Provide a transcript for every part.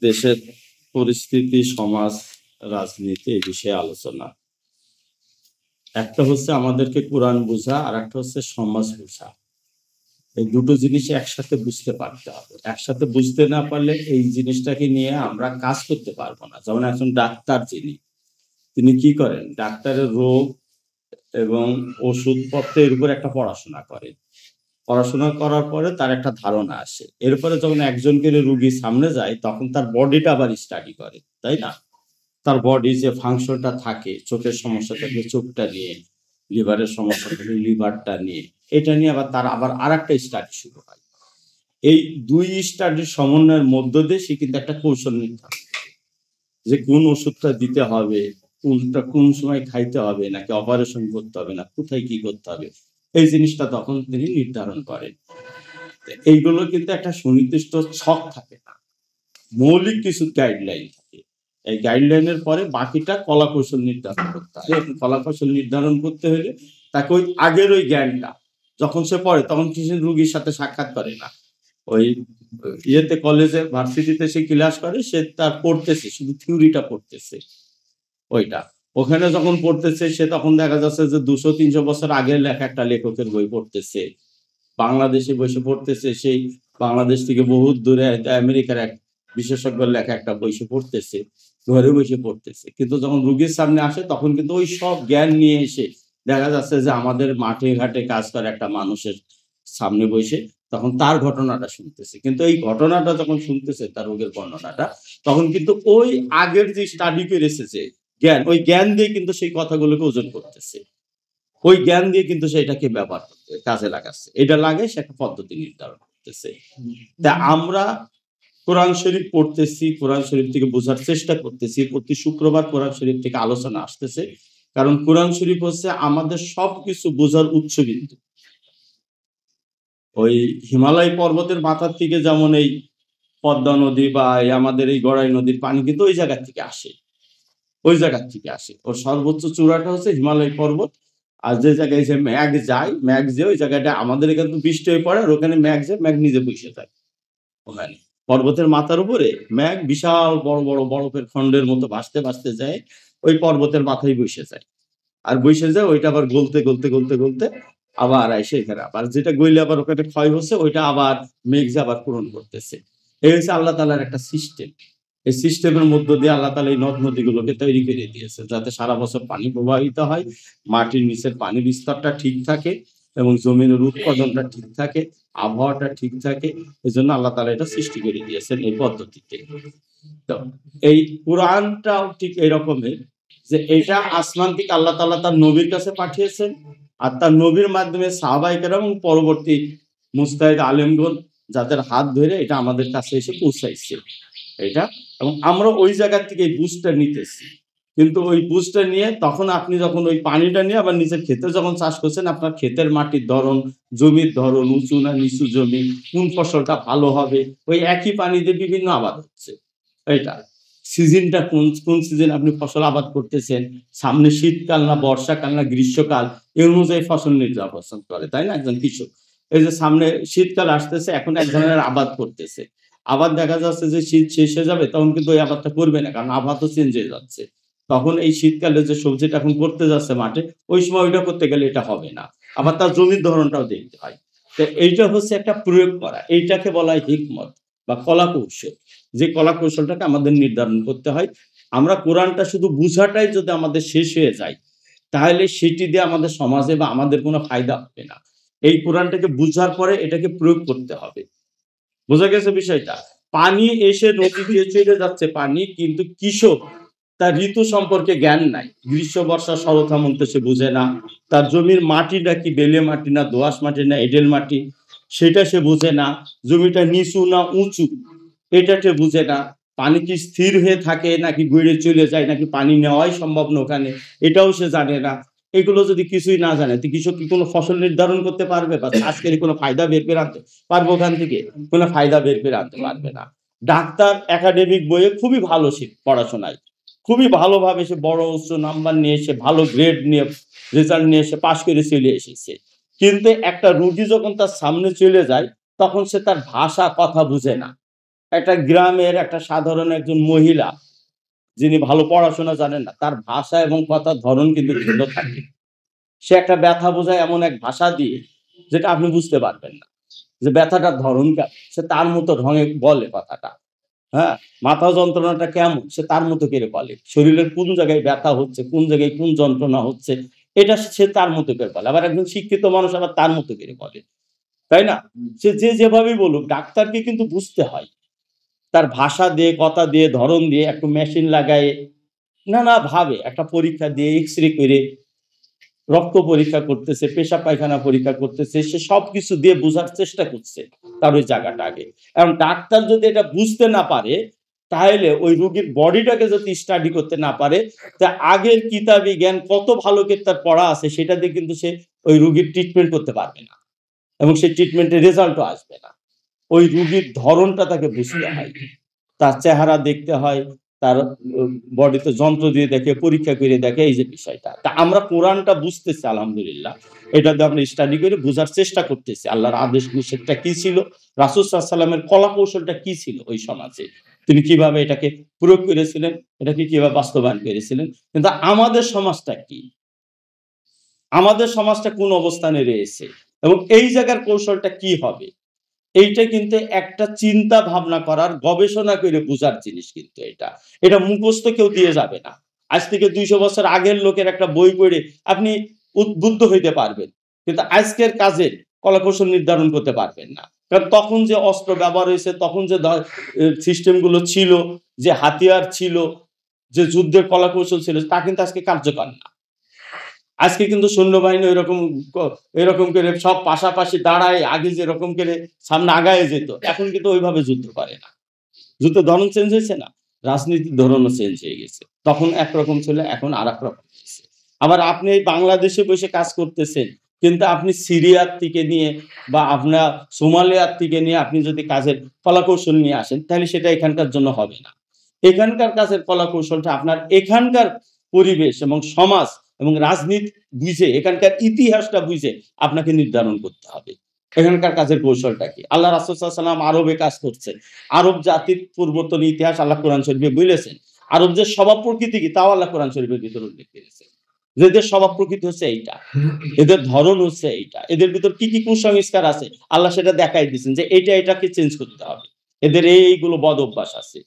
দেশের পরিস্থিতি, সমাজ, রাজনীতি এই বিষয়ে আলোচনা। একটা হচ্ছে আমাদেরকে কোরআন বোঝা, আর একটা হচ্ছে সমাজ বোঝা। এই দুটো জিনিস একসাথে বুঝতে পারতে হবে। একসাথে বুঝতে না পারলে এই জিনিসটাকে নিয়ে আমরা কাজ করতে পারবো না। যেমন একজন ডাক্তার তিনি কি করেন? ডাক্তারের রোগ এবং ওষুধপত্রের উপর একটা পড়াশোনা করেন। পড়াশোনা করার পরে তার একটা ধারণা আসে। এরপরে যখন একজনকে রুগীর সামনে যায় তখন তার বডিটা আবার স্টাডি করে, তাই না? তার বডি যে ফাংশনটা থাকে, চোখের সমস্যা থাকলে চোখটা নিয়ে, লিভারের সমস্যা থাকলে লিভারটা নিয়ে, এটা নিয়ে আবার তার আরেকটা স্টাডি শুরু হয়। এই ২ স্টাডির সমন্বয়ের মধ্য দিয়ে সে কিন্তু একটা কৌশল নির্ধারণ করে যে কোন ওষুধটা দিতে হবে, কোনটা কোন সময় খাইতে হবে, নাকি অপারেশন করতে হবে, না কোথায় কি করতে হবে। এই জিনিসটা তখন তিনি নির্ধারণ করেন। এইগুলো কিন্তু একটা সুনির্দিষ্ট ছক থাকে না, মৌলিক কিছু গাইডলাইন থাকে। এই গাইডলাইনের পরে বাকিটা কলাকৌশল নির্ধারণ করতে হয়। এখন কলাকৌশল নির্ধারণ করতে হলে তাকে ওই আগের ওই জ্ঞানটা যখন সে পড়ে তখন কি সে রুগীর সাথে সাক্ষাৎ করে না। ওই ইয়েতে কলেজে ভার্সিটিতে সে ক্লাস করে, সে তার পড়তেছে, শুধু থিওরিটা পড়তেছে। ওইটা ওখানে যখন পড়তেছে সে তখন দেখা যাচ্ছে যে ২০০-৩০০ বছর আগের লেখা একটা লেখকের বই পড়তেছে। বাংলাদেশে বসে পড়তেছে, সেই বাংলাদেশ থেকে বহুত দূরে আমেরিকার এক বিশেষজ্ঞের লেখা একটা বই সে পড়তেছে, ঘরে বসে পড়তেছে। কিন্তু যখন রুগীর সামনে আসে তখন কিন্তু ওই সব জ্ঞান নিয়ে এসে দেখা যাচ্ছে যে আমাদের মাঠে ঘাটে কাজ করে একটা মানুষের সামনে বসে তখন তার ঘটনাটা শুনতেছে। কিন্তু এই ঘটনাটা যখন শুনতেছে, তার রোগের বর্ণনাটা, তখন কিন্তু ওই আগের যে স্টাডি করে এসেছে জ্ঞান, ওই জ্ঞান দিয়ে কিন্তু সেই কথাগুলোকে ওজন করতেছে। ওই জ্ঞান দিয়ে কিন্তু সেটাকে ব্যবহার করতে কাজে লাগাচ্ছে। এটা লাগে সে একটা পদ্ধতি নির্ধারণ করতেছে। তা আমরা কোরআন শরীফ পড়তেছি, কোরআন শরীফ থেকে বোঝার চেষ্টা করতেছি। প্রতি শুক্রবার কোরআন শরীফ থেকে আলোচনা আসতেছে। কারণ কোরআন শরীফ হচ্ছে আমাদের সবকিছু বোঝার উৎসবিন্দু। ওই হিমালয় পর্বতের মাথার থেকে যেমন এই পদ্মা নদী বা আমাদের এই গড়াই নদীর পানি কিন্তু ওই জায়গা থেকে আসে। ওই জায়গা থেকে আসে। ওর সর্বোচ্চ চূড়াটা হচ্ছে হিমালয় পর্বত। আর যে জায়গায় যে মেঘ যায়, মেঘ যেয়ে ওই জায়গাটা আমাদের এখানে তো বৃষ্টি হয়ে পড়ে, আর ওখানে মেঘ যায়, মেঘ নিজে বইসে যায় ওখানে। পর্বতের মাথার উপরে মেঘ বিশাল বড়, বড় বরফের খন্ডের মতো ভাসতে, ভাসতে যায় ওই পর্বতের মাথায় বইসে যায়। আর বইসে যায় ওইটা আবার গলতে, গলতে, গলতে, গলতে আবার আইসে এখানে আবার যেটা গইলে আবার ওখানে ক্ষয় হচ্ছে ওইটা আবার মেঘ যে আবার পূরণ করতেছে। এই হচ্ছে আল্লাহ তাআলার একটা সিস্টেম। এই সিস্টেমের মধ্য দিয়ে আল্লাহ তাআলা এই নদ-নদীগুলোকে তৈরি করে দিয়েছে যাতে সারা বছর পানি প্রবাহিত হয়, মাটির নিচের পানির স্তরটা ঠিক থাকে এবং জমিনের উৎপাদনটা ঠিক থাকে, আবহাওয়াটা ঠিক থাকে। এজন্য আল্লাহ তাআলা এটা সৃষ্টি করে দিয়েছেন এই পদ্ধতিতে। তো এই কুরআনটাও ঠিক এরকমের যে এটা আসমান থেকে আল্লাহ তাআলা তার নবীর কাছে পাঠিয়েছেন। আর তার নবীর মাধ্যমে সাহাবায়ে কেরাম এবং পরবর্তী মুজতাহিদ আলেমগণ যাদের হাত ধরে এটা আমাদের কাছে এসে পৌঁছাইছে। এটা এবং আমরা ওই জায়গা থেকে এই বুঝটা নিতেছি। কিন্তু ওই বুঝটা নিয়ে তখন আপনি যখন ওই পানিটা নিয়ে আবার নিজের ক্ষেতে যখন চাষ করছেন, আপনার ক্ষেতের মাটির ধরন, জমির ধরন, উঁচু না নিচু জমি, কোন ফসলটা ভালো হবে, ওই একই পানি দিয়ে বিভিন্ন আবাদ হচ্ছে। এইটা। সিজনটা কোন সিজনে আপনি ফসল আবাদ করতেছেন, সামনে শীতকাল না বর্ষাকাল না গ্রীষ্মকাল, এই অনুযায়ী ফসল নির্বাচন করে, তাই না? একজন কৃষক। এই যে সামনে শীতকাল আসতেছে, এখন এক ধরনের আবাদ করতেছে। আবার দেখা যাচ্ছে যে শীত শেষ হয়ে যাবে তখন কিন্তু ওই আবাদটা করবে না, কারণ আবহাওয়া তো চেঞ্জ হয়ে যাচ্ছে। তখন এই শীতকালে যে সবজিটা এখন করতে যাচ্ছে মাঠে, ওই সময় ওইটা করতে গেলে এটা হবে না। আবার তার জমির ধরনটাও দেখতে হয়। তো এইটা হচ্ছে একটা প্রয়োগ করা। এইটাকে বলা হয় হিকমত বা কলাকৌশল। যে কলাকৌশলটাকে আমাদের নির্ধারণ করতে হয়। আমরা কোরআনটা শুধু বুঝাটাই যদি আমাদের শেষ হয়ে যায়, তাহলে সেটি দিয়ে আমাদের সমাজে বা আমাদের কোনো ফায়দা হবে না। এই কোরআনটাকে বুঝার পরে এটাকে প্রয়োগ করতে হবে। বোঝা গেছে বিষয়টা? পানি এসে নদী দিয়ে চলে যাচ্ছে পানি, কিন্তু কৃষক তার ঋতু সম্পর্কে জ্ঞান নাই। গ্রীষ্ম, বর্ষা, শরৎ, হেমন্ত সে বুঝে না। তার জমির মাটিটা কি বেলে মাটি না দোআঁশ মাটি না এঁটেল মাটি সেটা সে বুঝে না। জমিটা নিচু না উঁচু এটা সে বুঝে না। পানি কি স্থির হয়ে থাকে নাকি গড়িয়ে চলে যায়, নাকি পানি নেওয়াই সম্ভব না ওখানে, এটাও সে জানে না। এগুলো যদি কিছুই না জানে, তো কৃষক কি কোনো ফসল নির্ধারণ করতে পারবে বা চাষ করে কোনো ফায়দা বের করে আনতে পারবে ওখান থেকে? কোনো ফায়দা বের করে আনতে পারবে না। ডাক্তার একাডেমিক বইয়ে খুবই ভালো পড়াশোনায়, খুবই ভালোভাবে সে বড় উচ্চ নাম্বার নিয়ে এসে ভালো গ্রেড নিয়ে রেজাল্ট নিয়ে এসে পাশ করে চলে এসেছে। কিন্তু একটা রোগী যখন তার সামনে চলে যায় তখন সে তার ভাষা কথা বুঝে না। একটা গ্রামের একটা সাধারণ একজন মহিলা যিনি ভালো পড়াশোনা জানেন না, তার ভাষা এবং কথার ধরন কিন্তু ভিন্ন থাকে। সে একটা ব্যথা বোঝায় এমন এক ভাষা দিয়ে যেটা আপনি বুঝতে পারবেন না যে ব্যথাটার ধরন কেমন। সে তার মতো ঢঙে বলে কথাটা। হ্যাঁ? মাথা যন্ত্রণাটা কেমন সে তার মতো করে বলে। শরীরের কোন জায়গায় ব্যথা হচ্ছে, কোন জায়গায় কোন যন্ত্রণা হচ্ছে এটা সে তার মতো করে বলে। আবার একজন শিক্ষিত মানুষ আবার তার মতো করে বলে। তাই না? সে যে যেভাবেই বলুক ডাক্তারকে কিন্তু বুঝতে হয়। তার ভাষা দিয়ে, কথা দিয়ে, ধরন দিয়ে একটু মেশিন লাগায়ে নানাভাবে একটা পরীক্ষা দিয়ে এক্স-রে করে রক্ত পরীক্ষা করতেছে, পেশাব পায়খানা পরীক্ষা করতেছে। সে সবকিছু দিয়ে বুঝার চেষ্টা করছে তার ওই জায়গাটা আগে। এখন ডাক্তার যদি এটা বুঝতে না পারে, তাহলে ওই রোগীর বডিটাকে যদি স্টাডি করতে না পারে, তা আগের কিতাবি জ্ঞান কত ভালো করে তার পড়া আছে সেটা দিয়ে কিন্তু সে ওই রোগীর ট্রিটমেন্ট করতে পারবে না। এবং সেই ট্রিটমেন্টের রেজাল্টও আসবে না। ওই রোগীর ধরনটা তাকে বুঝতে হয়। তার চেহারা দেখতে হয়, তার বডিতে যন্ত্র দিয়ে দেখে, পরীক্ষা করে দেখে এই যে বিষয়টা। তা আমরা কোরআনটা বুঝতেছি আলহামদুলিল্লাহ। এটা দিয়ে আমরা স্টাডি করে বুঝার চেষ্টা করতেছি। আল্লাহর আদেশ নিষেধটা কি ছিল? রাসূল সাল্লাল্লাহু আলাইহি ওয়াসাল্লামের কলাকৌশলটা কি ছিল ওই সমাজে? তিনি কিভাবে এটাকে প্রয়োগ করেছিলেন? এটাকে কিভাবে বাস্তবায়ন করেছিলেন? কিন্তু আমাদের সমাজটা কি? আমাদের সমাজটা কোন অবস্থানে রয়েছে? এবং এই জায়গার কৌশলটা কি হবে? এইটা কিন্তু একটা চিন্তা ভাবনা করার, গবেষণা করে বুঝার জিনিস কিন্তু এটা। এটা মুখস্থ কেউ দিয়ে যাবে না। আজ থেকে ২০০ বছর আগের লোকের একটা বই পড়ে আপনি উদ্বুদ্ধ হইতে পারবেন। কিন্তু আজকের কাজের কলাকৌশল নির্ধারণ করতে পারবেন না। কারণ তখন যে অস্ত্র ব্যবহার হইছে, তখন যে সিস্টেম গুলো ছিল, যে হাতিয়ার ছিল, যে যুদ্ধের কলাকৌশল ছিল তা কিন্তু আজকে কার্যকর না। আজকে কিন্তু সৈন্যবাহিনী এরকম করে সব পাশাপাশি দাঁড়ায় আগে যেরকম করে সামনে আগায়ে যেত, এখন কিন্তু ওইভাবে যুদ্ধ করে না। যুদ্ধের ধরন চেঞ্জ হয়েছে না? রাজনীতির ধরনও চেঞ্জ হয়ে গেছে। তখন একরকম ছিল, এখন আরেক রকম হয়েছে। আবার আপনি এই বাংলাদেশে বসে কাজ করতেছেন, কিন্তু আপনি সিরিয়ার থেকে নিয়ে বা আপনার সোমালিয়ার থেকে নিয়ে আপনি যদি কাজের কলাকৌশল নিয়ে আসেন, তাহলে সেটা এখানকার জন্য হবে না। এখানকার কাজের কলাকৌশলটা আপনার এখানকার পরিবেশ এবং সমাজ এবং রাজনীতি বুঝে, এখানকার ইতিহাসটা বুঝে আপনাকে নির্ধারণ করতে হবে। এখানকার কাজের কৌশলটা কি? আল্লাহ রাসূল সাল্লাল্লাহু আলাইহি ওয়াসাল্লাম আরবে কাজ করছেন। আরব জাতির পূর্বতন ইতিহাস আল্লাহ কোরআন শরীফে বলেছেন। আরবদের স্বভাব প্রকৃতি কি তাও আল্লাহ কোরআন শরীফের ভিতরে উল্লেখ করেছেন। যে এদের স্বভাব প্রকৃতি হচ্ছে এইটা। এদের ধরন হচ্ছে এইটা। এদের ভিতর কি, কি কুসংস্কার আছে আল্লাহ সেটা দেখাই দিয়েছেন যে এটাকে চেঞ্জ করতে হবে। এদের এইগুলো বদ অভ্যাস আছে।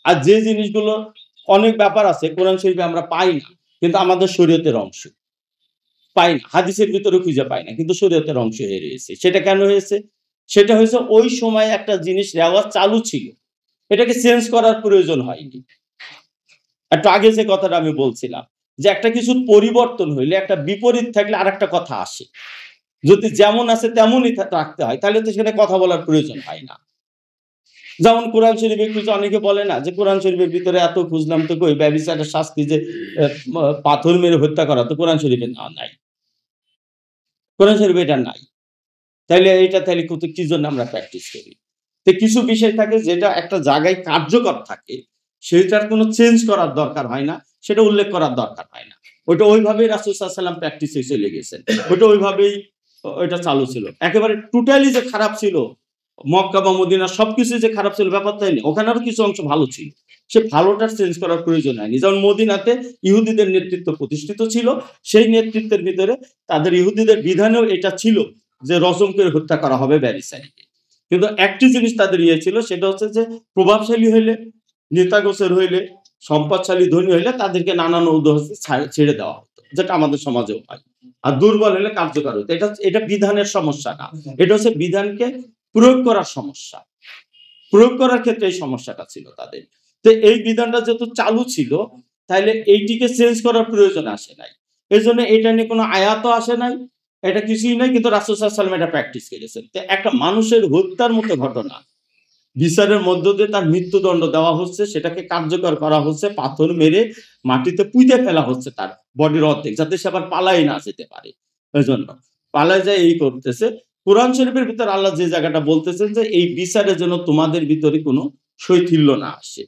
আর যে জিনিসগুলো অনেক ব্যাপার আছে কোরআন শরীফে আমরা পাই না। কিন্তু আমাদের শরীয়তের অংশ। পাই না। হাদিসের ভিতরে খুঁজে পাই না। কিন্তু শরীয়তের অংশ হয়ে রয়েছে। সেটা কেন হয়েছে? সেটা হয়েছে ওই সময় একটা জিনিস রেওয়াজ চালু ছিল। এটাকে চেঞ্জ করার প্রয়োজন হয়নি। একটু আগে যে কথাটা আমি বলছিলাম যে একটা কিছুর পরিবর্তন হইলে একটা বিপরীত থাকলে আরেকটা কথা আসে। যদি যেমন আছে তেমনই রাখতে হয় তাহলে তো সেখানে কথা বলার প্রয়োজন হয় না। যেমন কোরআন শরীফে খুঁজে অনেকে বলে না যে কোরআন শরীফের ভিতরে এত খুঁজলাম তো কই ব্যভিচারের শাস্তি যে পাথর মেরে হত্যা করা তো কোরআন শরীফে নাই। কোরআন শরীফে এটা নাই। তাইলে কি জন্য আমরা প্র্যাকটিস করি? তো কিছু বিষয় থাকে যেটা একটা জায়গায় কার্যকর থাকে, সেটার কোনো চেঞ্জ করার দরকার হয় না, সেটা উল্লেখ করার দরকার হয় না। ওইটা ওইভাবেই রাসূল সাল্লাল্লাহু আলাইহি ওয়াসাল্লাম প্র্যাকটিসে চলে গেছেন। ওইটা ওইভাবেই ওইটা চালু ছিল। একেবারে টোটালি যে খারাপ ছিল, মক্কা বা মদিনা সবকিছু যে খারাপ ছিল ব্যাপার তাই না। ওখানে আরো কিছু অংশ ভালো ছিল। সে ভালোটা চেঞ্জ করার প্রয়োজন হয়নি। যেমন মদিনাতে ইহুদিদের নেতৃত্ব প্রতিষ্ঠিত ছিল, সেই নেতৃত্বের ভিতরে তাদের ইহুদিদের বিধানেও এটা ছিল যে রজম করে হত্যা করা হবে ব্যভিচারীকে। কিন্তু একটি জিনিস তাদের ছিল সেটা হচ্ছে যে প্রভাবশালী হইলে, নেতা গোছের হইলে, সম্পদশালী ধনী হইলে তাদেরকে নানান ঔদাসে ছেড়ে দেওয়া হতো। যেটা আমাদের সমাজেও হয়। আর দুর্বল হলে কার্যকর হতো। এটা বিধানের সমস্যা না। এটা হচ্ছে বিধানকে প্রয়োগ করার সমস্যা। প্রয়োগ করার ক্ষেত্রে এই সমস্যাটা ছিল তাদের। তো এই বিধানটা যেহেতু চালু ছিল, তাইলে এইটিকে চেঞ্জ করার প্রয়োজন আসে নাই। এজন্য এটা নিয়ে কোনো আয়াতও আসে নাই। এটা কিছুই নাই কিন্তু রাসূল সাল্লাল্লাহু আলাইহি ওয়াসাল্লাম এটা প্র্যাকটিস করেছেন। তো একটা মানুষের হত্যার মতো ঘটনা, বিচারের মধ্য দিয়ে তার মৃত্যুদণ্ড দেওয়া হচ্ছে, সেটাকে কার্যকর করা হচ্ছে, পাথর মেরে মাটিতে পুঁতে ফেলা হচ্ছে তার বডির অর্ধেক, যাতে সে আবার পালায় না যেতে পারে। এজন্য পালায় যায় এই করতেছে। কোরআন শরীফের ভিতর আল্লাহ যে জায়গাটা বলতেছেন যে এই বিচারের জন্য তোমাদের ভিতরে কোনো শৈথিল্য না আসে।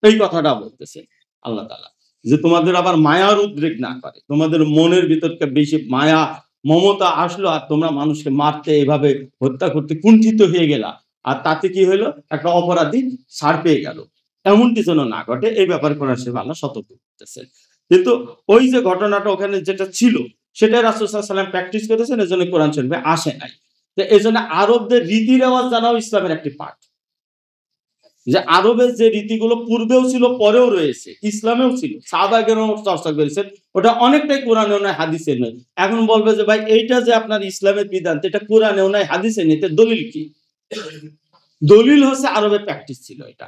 এই কথাটা বলতেছে আল্লাহ তাআলা। যে তোমাদের আবার মায়ার উদ্রেক না করে। তোমাদের মনের ভিতরকে বেশি মায়া, মমতা আসলো আর তোমরা মানুষকে মারতে এভাবে হত্যা করতে কুণ্ঠিত হয়ে গেলা। আর তাতে কি হলো, একটা অপরাধী ছাড় পেয়ে গেল। এমনটি যেন না ঘটে, এই ব্যাপারে কোরআন শরীফ আল্লাহ সতর্ক করতেছে। কিন্তু ওই যে ঘটনাটা ওখানে যেটা ছিল সেটাই রাসূল সাল্লাল্লাহু আলাইহি ওয়াসাল্লাম প্র্যাকটিস করেছেন, এজন্য কোরআন শরীফে আসে নাই। তো এজন্য আরবদের রীতি রেওয়াজ জানাও ইসলামের একটি পার্ট। যে আরবের যে রীতিগুলো পূর্বেও ছিল, পরেও রয়েছে, ইসলামেও ছিল, সাহাবায়ে কেরাম চর্চা করেছেন, ওটা অনেকটাই কোরআনেও নাই, হাদিসে নয়। এখন বলবে যে ভাই এইটা যে আপনার ইসলামের বিধান, এটা কোরআনেও নাই, হাদিসে নেই, এতে দলিল কি? দলিল হচ্ছে আরবের প্র্যাকটিস ছিল এটা,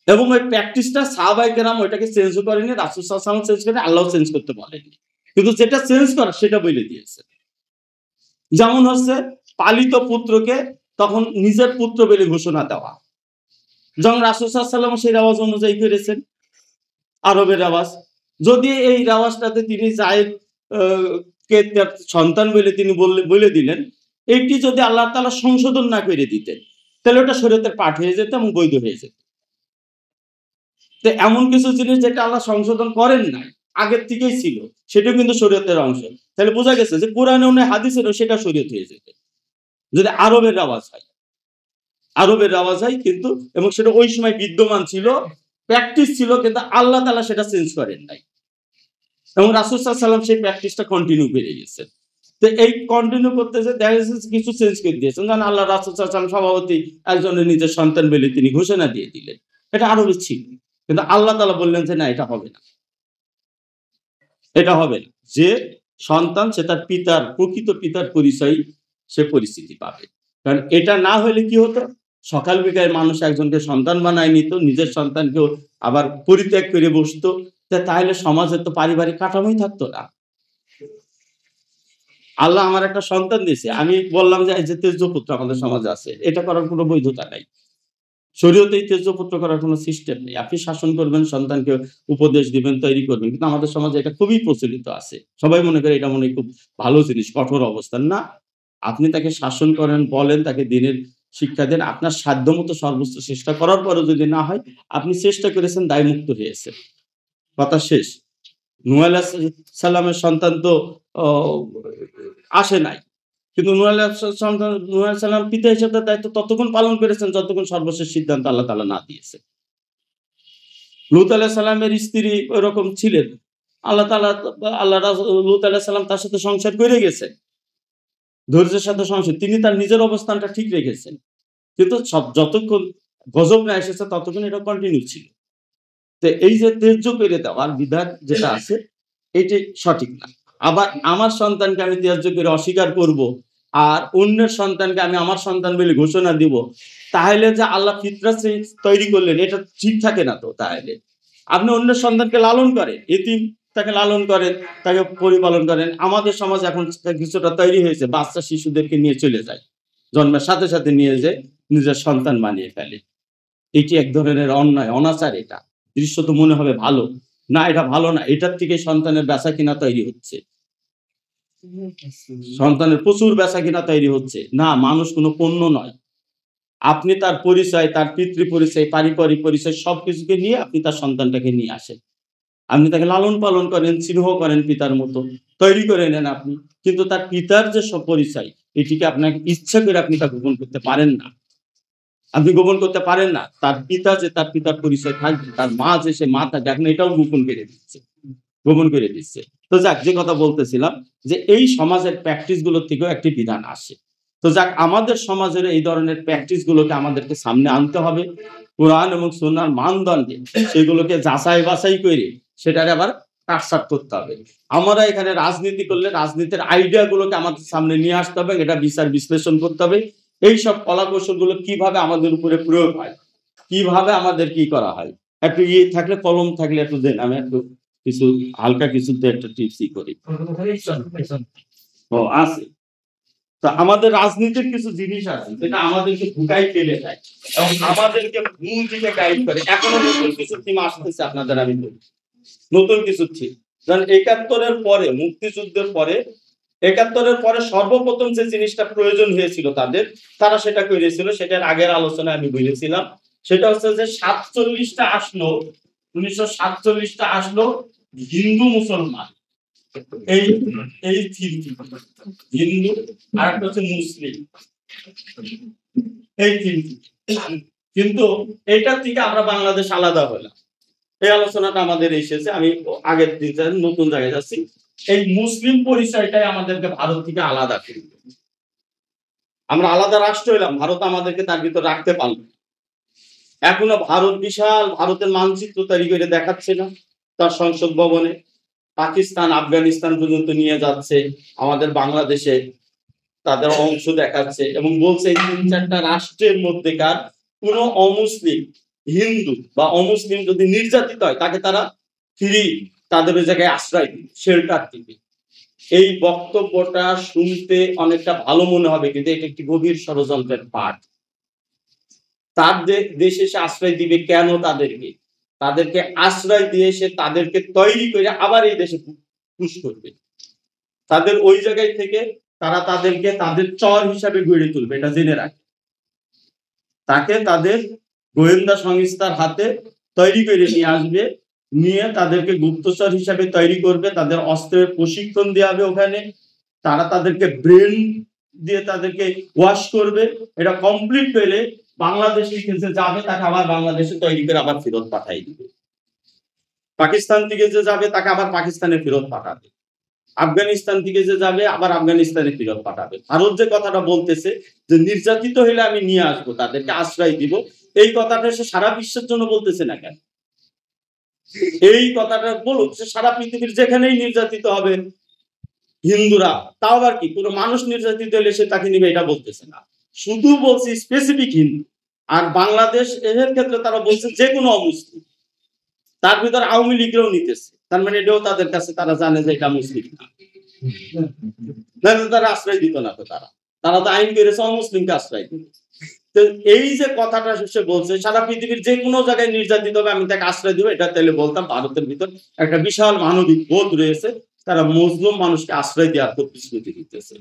এবং ওই প্র্যাকটিসটা সাহাবায়ে কেরাম ওইটাকে চেঞ্জ করেনি, রাসূল সাল্লাল্লাহু আলাইহি ওয়াসাল্লাম চেঞ্জ করেনি, আল্লাহও চেঞ্জ করতে বলেনি। কিন্তু যেটা চেঞ্জ করা সেটা বলে দিয়েছে। যেমন হচ্ছে পালিত পুত্রকে তখন নিজের পুত্র বলে ঘোষণা দেওয়া, যখন রাসূল সাল্লাল্লাহু আলাইহি ওয়াসাল্লাম সেই রেওয়াজ অনুযায়ী করেছেন, আরবের রেওয়াজ। যদি এই রেওয়াজটাতে তিনি যায়েদ কে তার সন্তান বলে তিনি বলে দিলেন, এটি যদি আল্লাহ তাআলা সংশোধন না করে দিতেন, তাহলে ওটা শরীয়তের পাঠ হয়ে যেত এবং বৈধ হয়ে যেত। তো এমন কিছু জিনিস যেটা আল্লাহ সংশোধন করেন নাই, আগের থেকেই ছিল, সেটাও কিন্তু শরীয়তের অংশ। তাহলে বোঝা গেছে যে কোরআনেও নাই, হাদিসেরও, সেটা শরীয়ত হয়ে যেত যদি আরবের রেওয়াজ হয়। আরবের রেওয়াজ হয় কিন্তু, এবং সেটা ওই সময় বিদ্যমান ছিল, প্র্যাকটিস ছিল, কিন্তু আল্লাহ তাআলা সেটা চেঞ্জ করেন নাই, এবং রাসূল সাল্লাল্লাহু আলাইহি ওয়াসাল্লাম সেই প্র্যাকটিসটা কন্টিনিউ করে গেছেন। তো এই কন্টিনিউ করতে যে দেখা যাচ্ছে কিছু চেঞ্জ করে দিয়েছেন, যেমন আল্লাহ রাসূল সাল্লাল্লাহু আলাইহি ওয়াসাল্লাম স্বভাবতই একজনের নিজের সন্তান বলে তিনি ঘোষণা দিয়ে দিলেন, এটা আরবে ছিল, কিন্তু আল্লাহ তাআলা বললেন যে না, এটা হবে না, এটা হবে না। যে সন্তান সে তার পিতার, প্রকৃত পিতার পরিচয় সে পরিচিতি পাবে। কারণ এটা না হলে কি হতো, সকাল বিকাল মানুষ একজনকে সন্তান বানায় নিত, নিজের সন্তানকেও আবার পরিত্যাগ করে বসতো, তাহলে সমাজে তো পারিবারিক কাঠামোই থাকতো না। আল্লাহ আমার একটা সন্তান দিয়েছে, আমি বললাম যে এই যে তেজ্য পুত্র আমাদের সমাজে আছে, এটা করার কোনো বৈধতা নাই। শরীয়তে এই তেজ্য পুত্র করার কোনো সিস্টেম নেই। আপনি শাসন করবেন, সন্তানকে উপদেশ দিবেন, তৈরি করবেন, কিন্তু আমাদের সমাজে এটা খুবই প্রচলিত আছে। সবাই মনে করে এটা মনে হয় খুব ভালো জিনিস, কঠোর অবস্থান না। আপনি তাকে শাসন করেন, বলেন, তাকে দ্বীনের শিক্ষা দেন, আপনার সাধ্যমতো সর্বোচ্চ চেষ্টা করার পরেও যদি না হয়, আপনি চেষ্টা করেছেন, দায়মুক্ত হয়েছে, কথা শেষ। নূহ আলাইহিস সালামের সন্তান তো অ আসে নাই। কিন্তু নূহ আলাইহিস সন্তান, নূহ আলাইহিস সালাম পিতা হিসেবে তার দায়িত্ব ততক্ষণ পালন করেছেন যতক্ষণ সর্বশেষ সিদ্ধান্ত আল্লাহ তাআলা না দিয়েছে। লূত আলাইহিস সালামের স্ত্রী ওইরকম ছিলেন। আল্লাহ তাআলা, লূত আলাইহিস সালাম তার সাথে সংসার করে গেছেন। ধৈর্যের সাথে সংসার, তিনি তার নিজের অবস্থানটা ঠিক রেখেছেন। কিন্তু যতক্ষণ গজব না এসেছে ততক্ষণ এটা কন্টিনিউ ছিল। তো এই যে ত্যায্য করে দেওয়ার বিধান যেটা আছে, এটি সঠিক না। আবার আমার সন্তানকে আমি ত্যায্য করে অস্বীকার করব, আর অন্যের সন্তানকে আমি আমার সন্তান বলে ঘোষণা দিব, তাহলে যে আল্লাহ ফিতরাত তৈরি করলেন, এটা ঠিক থাকে না তো। তাহলে আপনি অন্যের সন্তানকে লালন করেন, এতিম তাকে লালন করেন, তাকে পরিপালন করেন। আমাদের সমাজ এখন কিছুটা তৈরি হয়েছে, বাচ্চা শিশুদেরকে নিয়ে চলে যায়, জন্মের সাথে সাথে নিয়ে যেয়ে নিজের সন্তান বানিয়ে ফেলে। এটি এক ধরনের অন্যায়, অনাচার। এটা দৃশ্য তো মনে হবে ভালো না, এটা ভালো না। এটার থেকে সন্তানের বেচা কিনা তৈরি হচ্ছে, সন্তানের প্রচুর বেচা কিনা তৈরি হচ্ছে। না, মানুষ কোনো পণ্য নয়। আপনি তার পরিচয়, তার পিতৃ পরিচয়, পারিবারিক পরিচয় সবকিছুকে নিয়ে আপনি তার সন্তানটাকে নিয়ে আসেন, আপনি তাকে লালন পালন করেন, স্নেহ করেন, পিতার মতো তৈরি করে নেন আপনি। কিন্তু তার পিতার যে সব পরিচয়, এটিকে আপনাকে ইচ্ছা করে আপনি তা গোপন করতে পারেন না। আপনি গোপন করতে পারেন না। তার পিতা যে তার পিতার পরিচয় থাকবে, তার মা যে সে মা থাকবে, এখন এটাও গোপন করে দিচ্ছে, গোপন করে দিচ্ছে। তো যাক, যে কথা বলতেছিলাম, যে এই সমাজের প্র্যাকটিস গুলোর থেকেও একটি বিধান আসে। তো যাক, আমাদের সমাজের এই ধরনের প্র্যাকটিস গুলোকে আমাদেরকে সামনে আনতে হবে, কোরআন এবং সুন্নাহর মানদণ্ডে সেগুলোকে যাচাই বাছাই করে সেটাকে আবার কাটছাঁট করতে হবে। আমরা এখানে রাজনীতি করলে রাজনীতির আইডিয়া গুলোকে আমাদের সামনে নিয়ে আসতে হবে, এটা বিচার বিশ্লেষণ করতে হবে। এইসব কলাকৌশল গুলো কিভাবে আমাদের উপরে প্রয়োগ হয়, কিভাবে আমাদের কি করা হয়। একটু ইয়ে থাকলে, কলম থাকলে একটু দেন, আমি একটু কিছু হালকা কিছুতে একটা টিপসই করি। ও আছে। তো আমাদের রাজনীতির কিছু জিনিস আছে যেটা আমাদেরকে ঢুকাই ফেলে দেয় এবং আমাদেরকে ভুল দিকে গাইড করে। এখনো নতুন কিছু থিম আসতেছে, আপনাদের আমি বলি, নতুন কিছু থিম। কারণ ৭১-এর পরে, মুক্তিযুদ্ধের পরে, ৭১-এর পরে সর্বপ্রথম যে জিনিসটা প্রয়োজন হয়েছিল তাদের, তারা সেটা করেছিল। সেটার আগের আলোচনায় আমি বলেছিলাম, সেটা হচ্ছে যে ৪৭টা আসলো, ১৯৪৭টা আসলো হিন্দু মুসলমান, এই এই থিম, হিন্দু আর একটা হচ্ছে মুসলিম। এই কিন্তু এটার থেকে আমরা বাংলাদেশ আলাদা হলাম। এই আলোচনাটা আমাদের এসেছে, আমি আগের দিন নতুন জায়গায় যাচ্ছি। এই মুসলিম পরিচয়টাই আমাদেরকে ভারত থেকে আলাদা করবে। আমরা আলাদা রাষ্ট্র হইলাম, ভারত আমাদেরকে তার ভিতর রাখতে পারলো। এখনো ভারত বিশাল ভারতের মানচিত্র তৈরি করে দেখাচ্ছে না তার সংসদ ভবনে। পাকিস্তান আফগানিস্তান পর্যন্ত নিয়ে যাচ্ছে, আমাদের বাংলাদেশে তাদের অংশ দেখাচ্ছে এবং বলছে এই ৩-৪টা রাষ্ট্রের মধ্যেকার কোন অমুসলিম, হিন্দু বা অমুসলিম যদি নির্যাতিত হয় তাকে তারা ফ্রি তাদের ওই জায়গায় আশ্রয় দিবে, শেল্টার দিবে। এই বক্তব্যটা শুনতে অনেকটা ভালো মনে হবে, কিন্তু এটা একটি গভীর ষড়যন্ত্রের পাঠ। তার দেশে সে আশ্রয় দিবে কেন? তাদেরকে আশ্রয় দিয়ে সে তাদেরকে তৈরি করে আবার এই দেশে পুশ করবে। তাদের ওই জায়গায় থেকে তারা তাদেরকে তাদের চর হিসাবে গড়ে তুলবে, এটা জেনে রাখে। তাকে তাদের গোয়েন্দা সংস্থার হাতে তৈরি করে নিয়ে আসবে, নিয়ে তাদেরকে গুপ্তচর হিসাবে তৈরি করবে, তাদের অস্ত্রের প্রশিক্ষণ দেওয়া হবে ওখানে, তারা তাদেরকে ব্রেন দিয়ে তাদেরকে ওয়াশ করবে। এটা কমপ্লিট পেলে বাংলাদেশে যে যাবে তাকে আবার বাংলাদেশে তৈরি করে আবার ফেরত পাঠাই দিবে। পাকিস্তান থেকে যে যাবে তাকে আবার পাকিস্তানে ফেরত পাঠাবে। আফগানিস্তান থেকে যে যাবে আবার আফগানিস্তানে ফেরত পাঠাবে। ভারত যে কথাটা বলতেছে যে নির্যাতিত হলে আমি নিয়ে আসবো, তাদেরকে আশ্রয় দিব, এই কথাটা সে সারা বিশ্বের জন্য বলতেছে না কেন? এই কথাটা বলুক, সে সারা পৃথিবীর যেখানেই নির্যাতিত হবে হিন্দুরা, তাও আবার কি কোনো মানুষ নির্যাতিত হলে সে তাকে নিবে, এটা বলতেছে না। শুধু বলছি স্পেসিফিক হিন্দু। আর বাংলাদেশ এর ক্ষেত্রে তারা বলছে যে কোনো অমুসলিম, তার ভিতর আওয়ামী লীগেও নিতেছে। তার মানে এটাও তাদের কাছে তারা জানে যে এটা মুসলিম না, তারা আশ্রয় দিত না। তো তারা তো আইন করেছে অমুসলিমকে আশ্রয় দিত। তো এই যে কথাটা সে বলছে সারা পৃথিবীর যে কোনো জায়গায় নির্যাতিত হবে আমি তাকে আশ্রয় দিব, এটা তাহলে বলতাম ভারতের ভিতর একটা বিশাল মানবিক বোধ রয়েছে, তারা মুসলিম মানুষকে আশ্রয় দেওয়ার প্রতিশ্রুতি দিতেছে।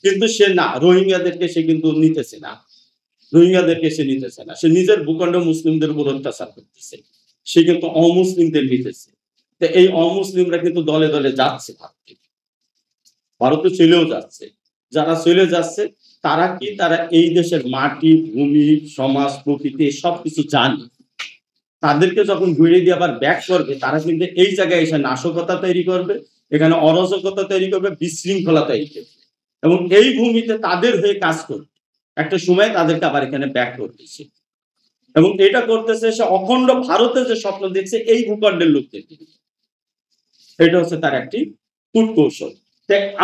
কিন্তু সে না, রোহিঙ্গাদেরকে সে কিন্তু নিতেছে না, রোহিঙ্গাদেরকে সে নিতেছে না। সে নিজের ভূখণ্ডে মুসলিমদের উপর অত্যাচার করতেছে, সে কিন্তু অমুসলিমদের নিতেছে। তো এই অমুসলিমরা কিন্তু দলে দলে যাচ্ছে ভারতে, ভারতে চলেও যাচ্ছে। যারা চলে যাচ্ছে তারা কি, তারা এই দেশের মাটি, ভূমি, সমাজ, প্রকৃতি সবকিছু জানে। তাদেরকে যখন ঘুরে দিয়ে আবার ব্যাক করবে, তারা কিন্তু এই জায়গায় এসে নাশকতা তৈরি করবে, এখানে অরাজকতা তৈরি করবে, বিশৃঙ্খলা তৈরি করবে এবং এই ভূমিতে তাদের হয়ে কাজ করবে। একটা সময় তাদেরকে আবার এখানে ব্যাক করতেছে এবং এটা করতেছে সে অখণ্ড ভারতে যে স্বপ্ন দেখছে এই ভূখণ্ডের লোকদের। এটা হচ্ছে তার একটি কূটকৌশল।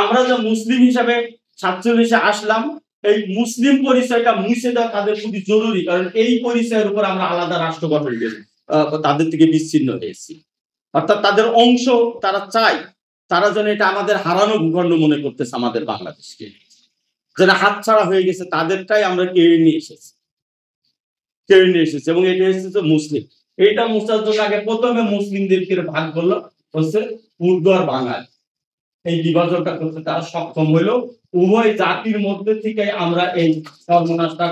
আমরা যে মুসলিম হিসাবে 47-এ আসলাম, এই মুসলিম পরিচয়টা মুছে দেওয়া তাদের খুবই জরুরি, কারণ এই পরিচয়ের উপর আমরা আলাদা রাষ্ট্র গঠন করি, তাদের থেকে বিচ্ছিন্ন হয়েছি। অর্থাৎ তাদের অংশ তারা চায়, তারা যেন এটা আমাদের হারানো ভূখণ্ড মনে করতেছে আমাদের বাংলাদেশকে, যারা হাতছাড়া হয়ে গেছে তাদেরটাই আমরা কেড়ে নিয়ে এসেছি এবং এটা এসেছে মুসলিম। এইটা মুছার জন্য আগে প্রথমে মুসলিমদেরকে ভাগ করলো হচ্ছে পূর্ব আর বাঙালি, এই বিভাজনটা করতে তারা সক্ষম হইলো। উভয় জাতির মধ্যে থেকে আমরা এই সর্বনাশটা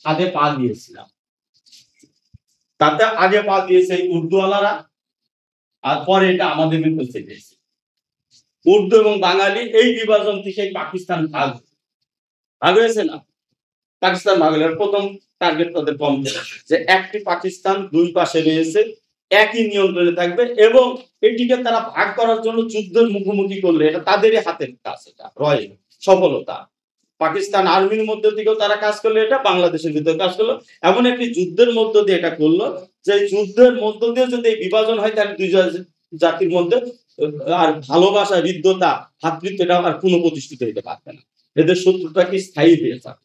আগে পা দিয়েছিলাম। তাতে আগে পা দিয়েছে উর্দুওয়ালারা, আর পরে এটা আমাদের ভিতর থেকে উর্দু এবং বাঙালি এই বিভাজন থেকে পাকিস্তান ভাগ হয়েছে না। পাকিস্তান ভাগ হলে প্রথম টার্গেট তাদের কম যে একটি পাকিস্তান দুই পাশে রয়েছে, একই নিয়ন্ত্রণে থাকবে এবং এটিকে তারা ভাগ করার জন্য যুদ্ধের মুখোমুখি করলে এটা তাদেরই হাতের কাজ, এটা রয় সফলতা। পাকিস্তান আর্মির মধ্য থেকেও তারা কাজ করলো, এটা বাংলাদেশের ভিতরে কাজ করলো, এমন একটি যুদ্ধের মধ্য দিয়ে এটা করলো যে যুদ্ধের মধ্য দিয়ে যদি এই বিভাজন হয় তাহলে দুই জাতির মধ্যে আর ভালোবাসা, হৃদ্যতা, ভ্রাতৃত্ব এটা আর কোনো প্রতিষ্ঠিত হতে পারবে না, এদের শত্রুতা কি স্থায়ী হয়ে যাবে।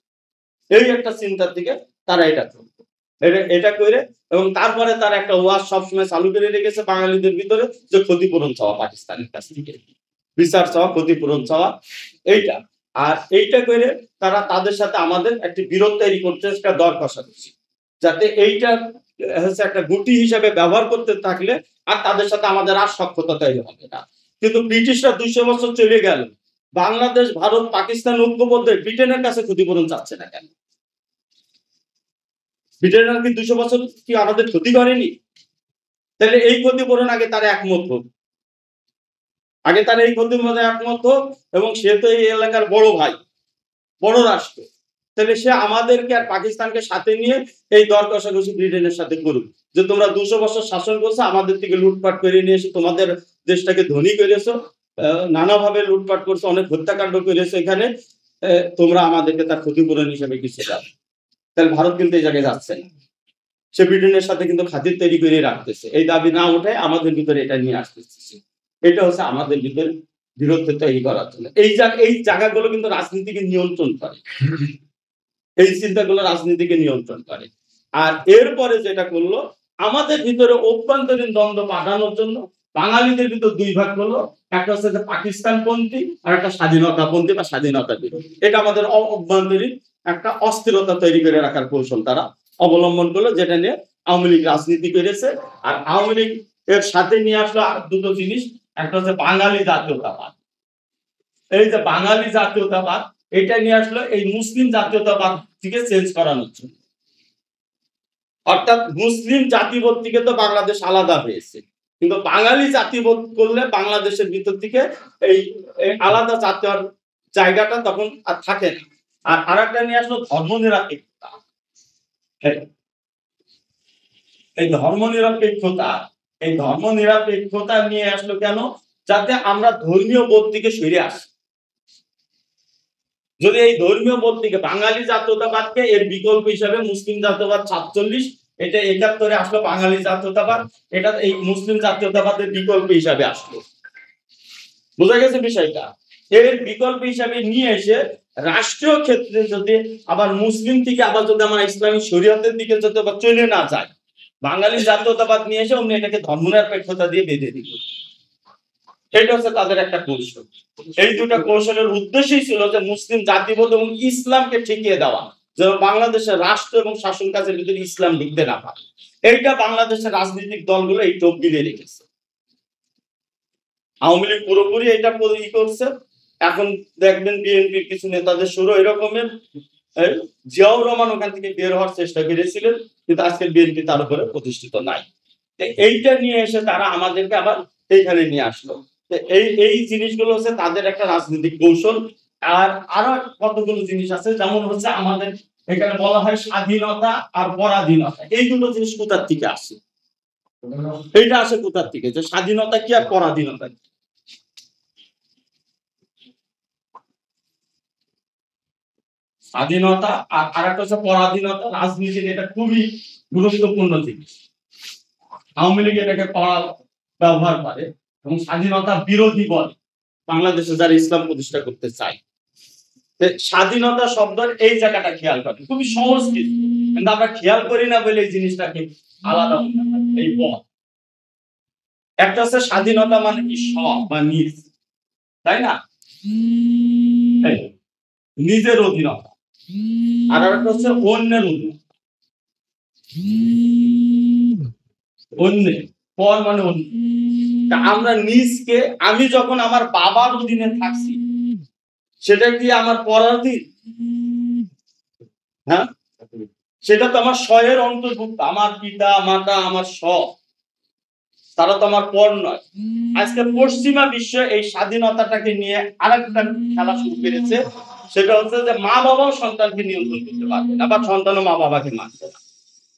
এই একটা চিন্তার দিকে তারা এটা করবে, এটা করে এবং তারপরে তার একটা ওয়াজ সবসময় চালু করে রেখেছে বাঙালিদের ভিতরে যে ক্ষতিপূরণ চাওয়া, পাকিস্তানের কাছ থেকে বিচার চাওয়া, ক্ষতিপূরণ চাওয়া, এইটা। আর এইটা করে তারা তাদের সাথে আমাদের একটি বিরোধ তৈরি করতে একটা দর কষাকষি, যাতে এইটা হচ্ছে একটা গুটি হিসাবে ব্যবহার করতে থাকলে আর তাদের সাথে আমাদের আর সখ্যতা তৈরি হবে না। কিন্তু ব্রিটিশরা 200 বছর চলে গেল, বাংলাদেশ, ভারত, পাকিস্তান ঐক্যবদ্ধ ব্রিটেনের কাছে ক্ষতিপূরণ চাচ্ছে না কেন? ব্রিটেনের কি 200 বছর কি আমাদের ক্ষতি করেনি? তাহলে এই ক্ষতিপূরণ আগে তারা একমত হোক, আগে তারা এই ক্ষতিপূরণে একমত হোক এবং সে তো এই এলাকার বড় ভাই, বড় রাষ্ট্র, তাহলে সে আমাদেরকে আর পাকিস্তানকে সাথে নিয়ে এই দর কষাকষি ব্রিটেনের সাথে করুক, যে তোমরা 200 বছর শাসন করছো, আমাদের থেকে লুটপাট করে নিয়ে এসে তোমাদের দেশটাকে ধনী করেছো, নানাভাবে লুটপাট করছো, অনেক হত্যাকাণ্ড করেছো, এখানে তোমরা আমাদেরকে তার ক্ষতিপূরণ হিসেবে কিছু দাও। তাহলে ভারত কিন্তু এই জায়গায় যাচ্ছে না, সে ব্রিটেনের সাথে কিন্তু খাতির তৈরি করে রাখতেছে, এই দাবি না উঠে আমাদের ভিতরে এটা নিয়ে আসতেছে। এটা হচ্ছে আমাদের ভিতরে বিরোধ তৈরি করার জন্য। এই জায়গাগুলো কিন্তু রাজনীতিকে নিয়ন্ত্রণ করে, এই চিন্তাগুলো রাজনীতিকে নিয়ন্ত্রণ করে। আর এরপরে যেটা করলো, আমাদের ভিতরে অভ্যন্তরীণ দ্বন্দ্ব পাঠানোর জন্য বাঙালিদের ভিতর দুই ভাগ করলো, একটা হচ্ছে পাকিস্তানপন্থী আর একটা স্বাধীনতাপন্থী বা স্বাধীনতা বিরোধী। এটা আমাদের অভ্যন্তরীণ একটা অস্থিরতা তৈরি করে রাখার কৌশল তারা অবলম্বন করলো, যেটা নিয়ে আওয়ামী লীগ রাজনীতি করেছে। আর আওয়ামী লীগ এর সাথে নিয়ে আসলো আর দুটো জিনিস, একটা হচ্ছে বাঙালি জাতীয়তাবাদ। এই যে বাঙালি জাতীয়তাবাদ, এটা নিয়ে আসলো এই মুসলিম জাতীয়তাবাদ থেকে চেঞ্জ করানোর জন্য। অর্থাৎ মুসলিম জাতিবোধ থেকে তো বাংলাদেশ আলাদা হয়েছে, কিন্তু বাঙালি জাতিবোধ করলে বাংলাদেশের ভিতর থেকে এই আলাদা জাতীয় জায়গাটা তখন আর থাকে না। আর আরেকটা নিয়ে আসলো ধর্মনিরপেক্ষতা। এই ধর্মনিরপেক্ষতা নিয়ে আসলো কেন? যাতে আমরা ধর্মীয় বোধ থেকে সরে আসি। যদি এই ধর্মীয় বোধ থেকে বাঙালি জাতীয়তাবাদকে এর বিকল্প হিসাবে মুসলিম জাতীয়তাবাদ 47, এটা 71 আসলো বাঙালি জাতীয়তাবাদ, এটা এই মুসলিম জাতীয়তাবাদের বিকল্প হিসাবে আসলো। বোঝা গেছে বিষয়টা? এর বিকল্প হিসাবে নিয়ে এসে রাষ্ট্রীয় ক্ষেত্রে যদি আবার মুসলিম থেকে আবার যদি আমরা ইসলামী শরীয়তের দিকে যদি আবার চলে না যায়, বাঙালি জাতীয়তাবাদ নিয়ে এসে অমনি এটাকে ধর্মনিরপেক্ষতা দিয়ে বেঁধে দিল। এটা হচ্ছে তাদের একটা কৌশল। এই দুটা কৌশলের উদ্দেশ্যই ছিল যে মুসলিম জাতিবোধ এবং ইসলামকে ঠেকিয়ে দেওয়া, যেন বাংলাদেশের রাষ্ট্র এবং শাসন কাজের ভিতরে ইসলাম ঢুকতে না পারে। এইটা বাংলাদেশের রাজনৈতিক দলগুলো এই টোপ গিলে রেখেছে। আওয়ামী লীগ পুরোপুরি এটা করছে। এখন দেখবেন বিএনপির কিছু নেতাদের শুরু এরকমের, জিয়াউর রহমান ওখান থেকে বের হওয়ার চেষ্টা করেছিলেন, কিন্তু আজকের বিএনপি তার উপরে প্রতিষ্ঠিত নাই। এইটা নিয়ে এসে তারা আমাদেরকে আবার এইখানে নিয়ে আসলো। এই জিনিসগুলো হচ্ছে তাদের একটা রাজনৈতিক কৌশল। আর আরো কতগুলো জিনিস আছে, যেমন হচ্ছে আমাদের এখানে বলা হয় স্বাধীনতা আর পরাধীনতা। এই দুটো জিনিস কোথার থেকে আসে? এইটা আসে কোথার থেকে, যে স্বাধীনতা কি আর পরাধীনতা কি? স্বাধীনতা আর আরেকটা হচ্ছে পরাধীনতা। রাজনীতির এটা খুবই গুরুত্বপূর্ণ জিনিস। আওয়ামী লীগ এটাকে ব্যবহার করে এবং স্বাধীনতা বিরোধী বলে বাংলাদেশে যারা ইসলাম প্রতিষ্ঠা করতে চায়। স্বাধীনতা শব্দের এই জায়গাটা খেয়াল করে, খুবই সহজ কিছু, কিন্তু আমরা খেয়াল করি না বলে এই জিনিসটাকে আলাদা। এই পথ একটা হচ্ছে স্বাধীনতা মানে কি সব বা নিজ, তাই না? নিজের অধীনতা। আর একটা হচ্ছে অন্যের অধীনতা। অন্যের পর মানে অন্য। আমরা নিজকে, আমি যখন আমার বাবার অধীনে থাকছি সেটা কি আমার পরাধীন? হ্যাঁ, সেটা তো আমার স্বয়ের অন্তর্ভুক্ত। আমার পিতা মাতা আমার স্ব, তারা তো আমার পর নয়। আজকে পশ্চিমা বিশ্ব এই স্বাধীনতাটাকে নিয়ে আরেকটা খেলা শুরু করেছে, সেটা হচ্ছে যে মা বাবাও সন্তানকে নিয়ন্ত্রণ করতে পারবে না, বা সন্তানও মা বাবাকে মানবে না।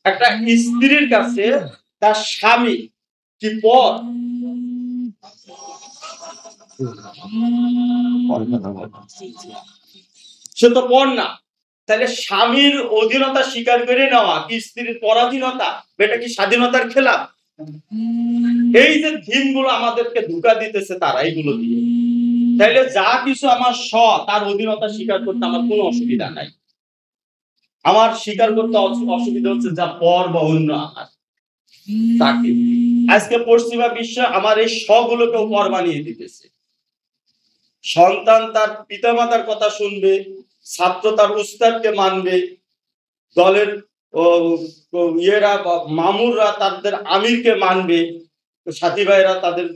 একটা স্ত্রীর কাছে তার স্বামী কি পর? সে তো পর না। তাহলে স্বামীর অধীনতা স্বীকার করে নেওয়া কি স্ত্রীর পরাধীনতা? এটা কি স্বাধীনতার খেলাফ? এই যে থিমগুলো আমাদেরকে ধোঁকা দিতেছে তারা, এইগুলো দিয়ে। তাইলে যা কিছু আমার তার অধীনতা স্বীকার করতে আমার কোনো অসুবিধা নাই। আমার স্বীকার করতে অসুবিধা হচ্ছে যা পর বা অন্য আমার তাকে। আজকে পশ্চিমা বিশ্ব আমার এই গুলোকেও পর বানিয়ে দিতেছে। সন্তান তার পিতামাতার কথা শুনবে, ছাত্র তার উস্তাদকে মানবে, দলের ইয়েরা মামুররা তাদের আমিরকে মানবে, সাথী ভাইরা তাদের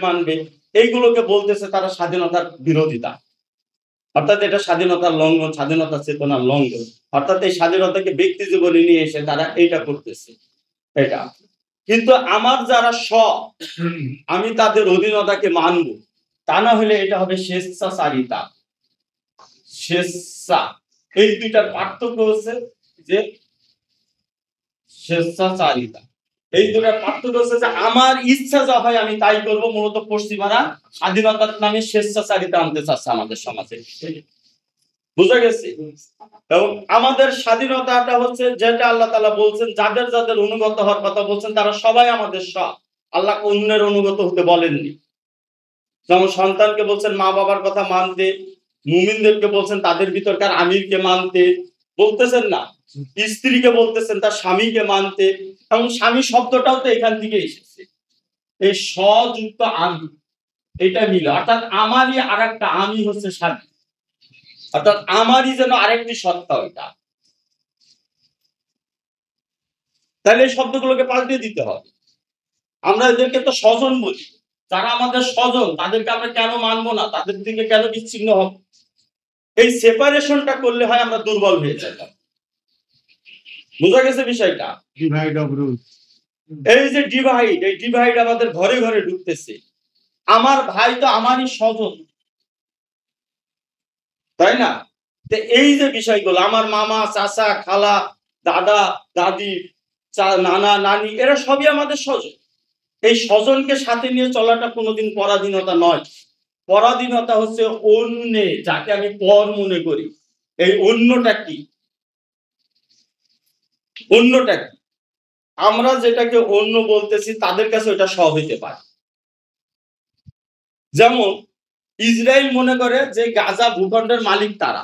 মানবে। এইগুলোকে বলতেছে তারা স্বাধীনতার বিরোধিতা। অর্থাৎ এটা স্বাধীনতার লঙ্ঘন, স্বাধীনতার চেতনার লঙ্ঘন। অর্থাৎ এই স্বাধীনতাকে ব্যক্তি জীবনে নিয়ে এসে তারা এইটা করতেছে। এটা কিন্তু আমার যারা আমি তাদের অধীনতাকে মানব, তা না হলে এটা হবে স্বেচ্ছাচারিতা। স্বেচ্ছা এই দুইটার পার্থক্য হচ্ছে যে স্বেচ্ছাচারিতা। এই দুটার পার্থক্য হচ্ছে যে আমার ইচ্ছা যা হয় আমি তাই করব। মূলত পশ্চিমারা স্বাধীনতার নামে স্বেচ্ছাচারিতা আনতে চাচ্ছে আমাদের সমাজে, বুঝা গেছে? এবং আমাদের স্বাধীনতাটা হচ্ছে যেটা আল্লাহ তাআলা বলছেন, যাদের যাদের অনুগত হওয়ার কথা বলছেন তারা সবাই আমাদের সব। আল্লাহ অন্যের অনুগত হতে বলেননি। যেমন সন্তানকে বলছেন মা বাবার কথা মানতে, মুমিনদেরকে বলছেন তাদের ভিতরকার আমিরকে মানতে, বলতেছেন না? স্ত্রীকে বলতেছেন তার স্বামীকে মানতে, এবং স্বামী শব্দটাও তো এখান থেকে এসেছে, এই স্বযুক্ত আমি, এটা মিলে, অর্থাৎ আমারই আর একটা আমি হচ্ছে স্বামী, অর্থাৎ আমারই যেন আরেকটি সত্তা ওইটা। তাহলে এই শব্দগুলোকে পাল্টে দিতে হবে। আমরা এদেরকে তো স্বজন বলি, যারা আমাদের স্বজন তাদেরকে আমরা কেন মানবো না, তাদের দিকে কেন বিচ্ছিন্ন হব? এই সেপারেশনটা করলে হয় আমরা দুর্বল হয়ে যাই। বোঝা গেছে বিষয়টা? Divide of rule. এই যে ডিভাইড, এই ডিভাইড আমাদের ঘরে ঘরে ঢুকতেছে। আমার ভাই তো আমারই স্বজন, তাই না? তো এই যে বিষয়গুলো, আমার মামা, চাচা, খালা, দাদা, দাদি, নানা, নানি, এরা সবই আমাদের স্বজন। এই স্বজনকে সাথে নিয়ে চলাটা কোনোদিন পরাধীনতা নয়। পরাধীনতা হচ্ছে অন্য, যাকে আমি পর মনে করি। এই অন্যটা কি? অন্যটা কি? আমরা যেটাকে অন্য বলতেছি তাদের কাছে ওটা সব হইতে পারে। যেমন ইসরায়েল মনে করে যে গাজা ভূখণ্ডের মালিক তারা,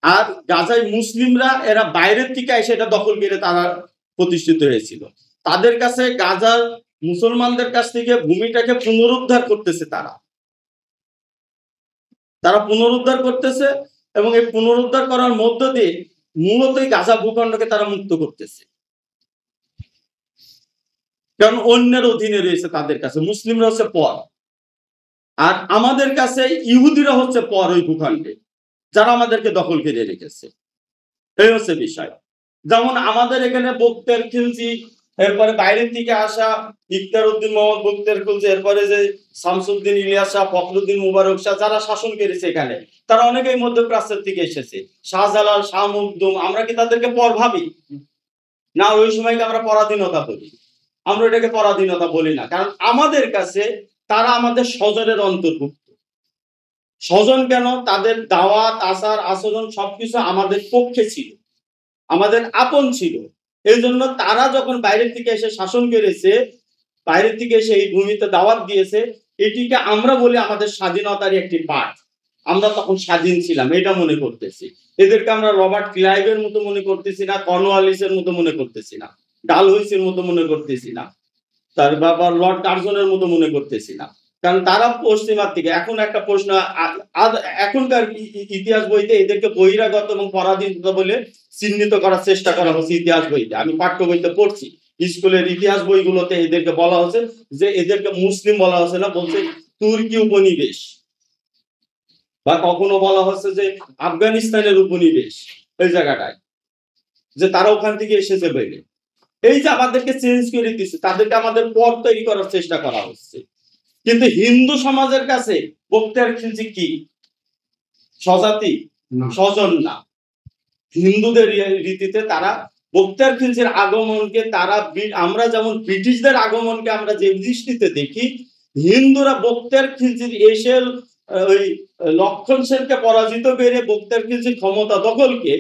আর গাজায় মুসলিমরা এরা বাইরের থেকে এসে এটা দখল করে তারা প্রতিষ্ঠিত হয়েছিল। তাদের কাছে গাজার মুসলমানদের কাছ থেকে ভূমিটাকে পুনরুদ্ধার করতেছে, তারা পুনরুদ্ধার করতেছে, এবং এই পুনরুদ্ধার করার মধ্য দিয়ে মূলত এই গাজা ভূখণ্ডকে তারা মুক্ত করতেছে। কারণ অন্যের অধীনে রয়েছে তাদের কাছে, মুসলিমরা হচ্ছে পর, আর আমাদের কাছে ইহুদিরা হচ্ছে পর ওই ভূখণ্ডে, যারা আমাদেরকে দখল করে রেখেছে। এই হচ্ছে বিষয়। যেমন আমাদের এখানে বক্তের খিলজি, এরপরে বাইরের থেকে আসা ইকতার উদ্দিন মোহাম্মদ বক্তের খিলজি, এরপরে যে শামসুদ্দিন ইলিয়াস শাহ, ফখরুদ্দিন মুবারক শাহ, যারা শাসন করেছে এখানে, তারা অনেকেই মধ্যপ্রাচ্যের থেকে এসেছে। শাহজালাল, শাহ মখদুম, আমরা কি তাদেরকে পর ভাবি না? ওই সময়কে আমরা পরাধীনতা বলি। আমরা এটাকে পরাধীনতা বলি না, কারণ আমাদের কাছে তারা আমাদের স্বজনের অন্তর্ভুক্ত। স্বজন কেন? তাদের দাওয়াত, আচার, আচরণ সবকিছু আমাদের পক্ষে ছিল, আমাদের আপন ছিল। এই জন্য তারা যখন বাইরের থেকে এসে শাসন করেছে, বাইরের থেকে এসে এই ভূমিতে দাওয়াত দিয়েছে, এটিকে আমরা বলি আমাদের স্বাধীনতারই একটি পাঠ। আমরা তখন স্বাধীন ছিলাম এটা মনে করতেছি। এদেরকে আমরা রবার্ট ক্লাইভের মতো মনে করতেছি না, কর্নওয়ালিসের মতো মনে করতেছি না, ডালহৌসির মতো মনে করতেছি না, তার বাবা লর্ড কার্জনের মতো মনে করতেছি না। কারণ তারা পশ্চিমার থেকে। এখন একটা প্রশ্ন, এখনকার ইতিহাস বইতে এদেরকে বহিরাগত এবং পরাধীনতা বলে চিহ্নিত করার চেষ্টা করা হচ্ছে। ইতিহাস বইতে, আমি পাঠ্য বইতে পড়ছি, স্কুলের ইতিহাস বইগুলোতে এদেরকে বলা হচ্ছে যে এদেরকে মুসলিম বলা হচ্ছে না, বলছে তুর্কি উপনিবেশ, বা কখনো বলা হচ্ছে যে আফগানিস্তানের উপনিবেশ, ওই জায়গাটায়, যে তারা ওখান থেকে এসেছে বলে। এই যে আমাদেরকে চেঞ্জ করে দিচ্ছে, তাদেরকে আমাদের পথ তৈরি করার চেষ্টা করা হচ্ছে। কিন্তু হিন্দু সমাজের কাছে বক্তিয়ার খিলজি কি স্বজাতি? স্বজন না। হিন্দুদের রীতিতে তারা বক্তিয়ার খিলজির আগমনকে তারা, আমরা যেমন ব্রিটিশদের আগমনকে আমরা যে দৃষ্টিতে দেখি, হিন্দুরা বক্তিয়ার খিলজির এসে ওই লক্ষণ সেনকে পরাজিত করে বক্তিয়ার খিলজির ক্ষমতা দখলকে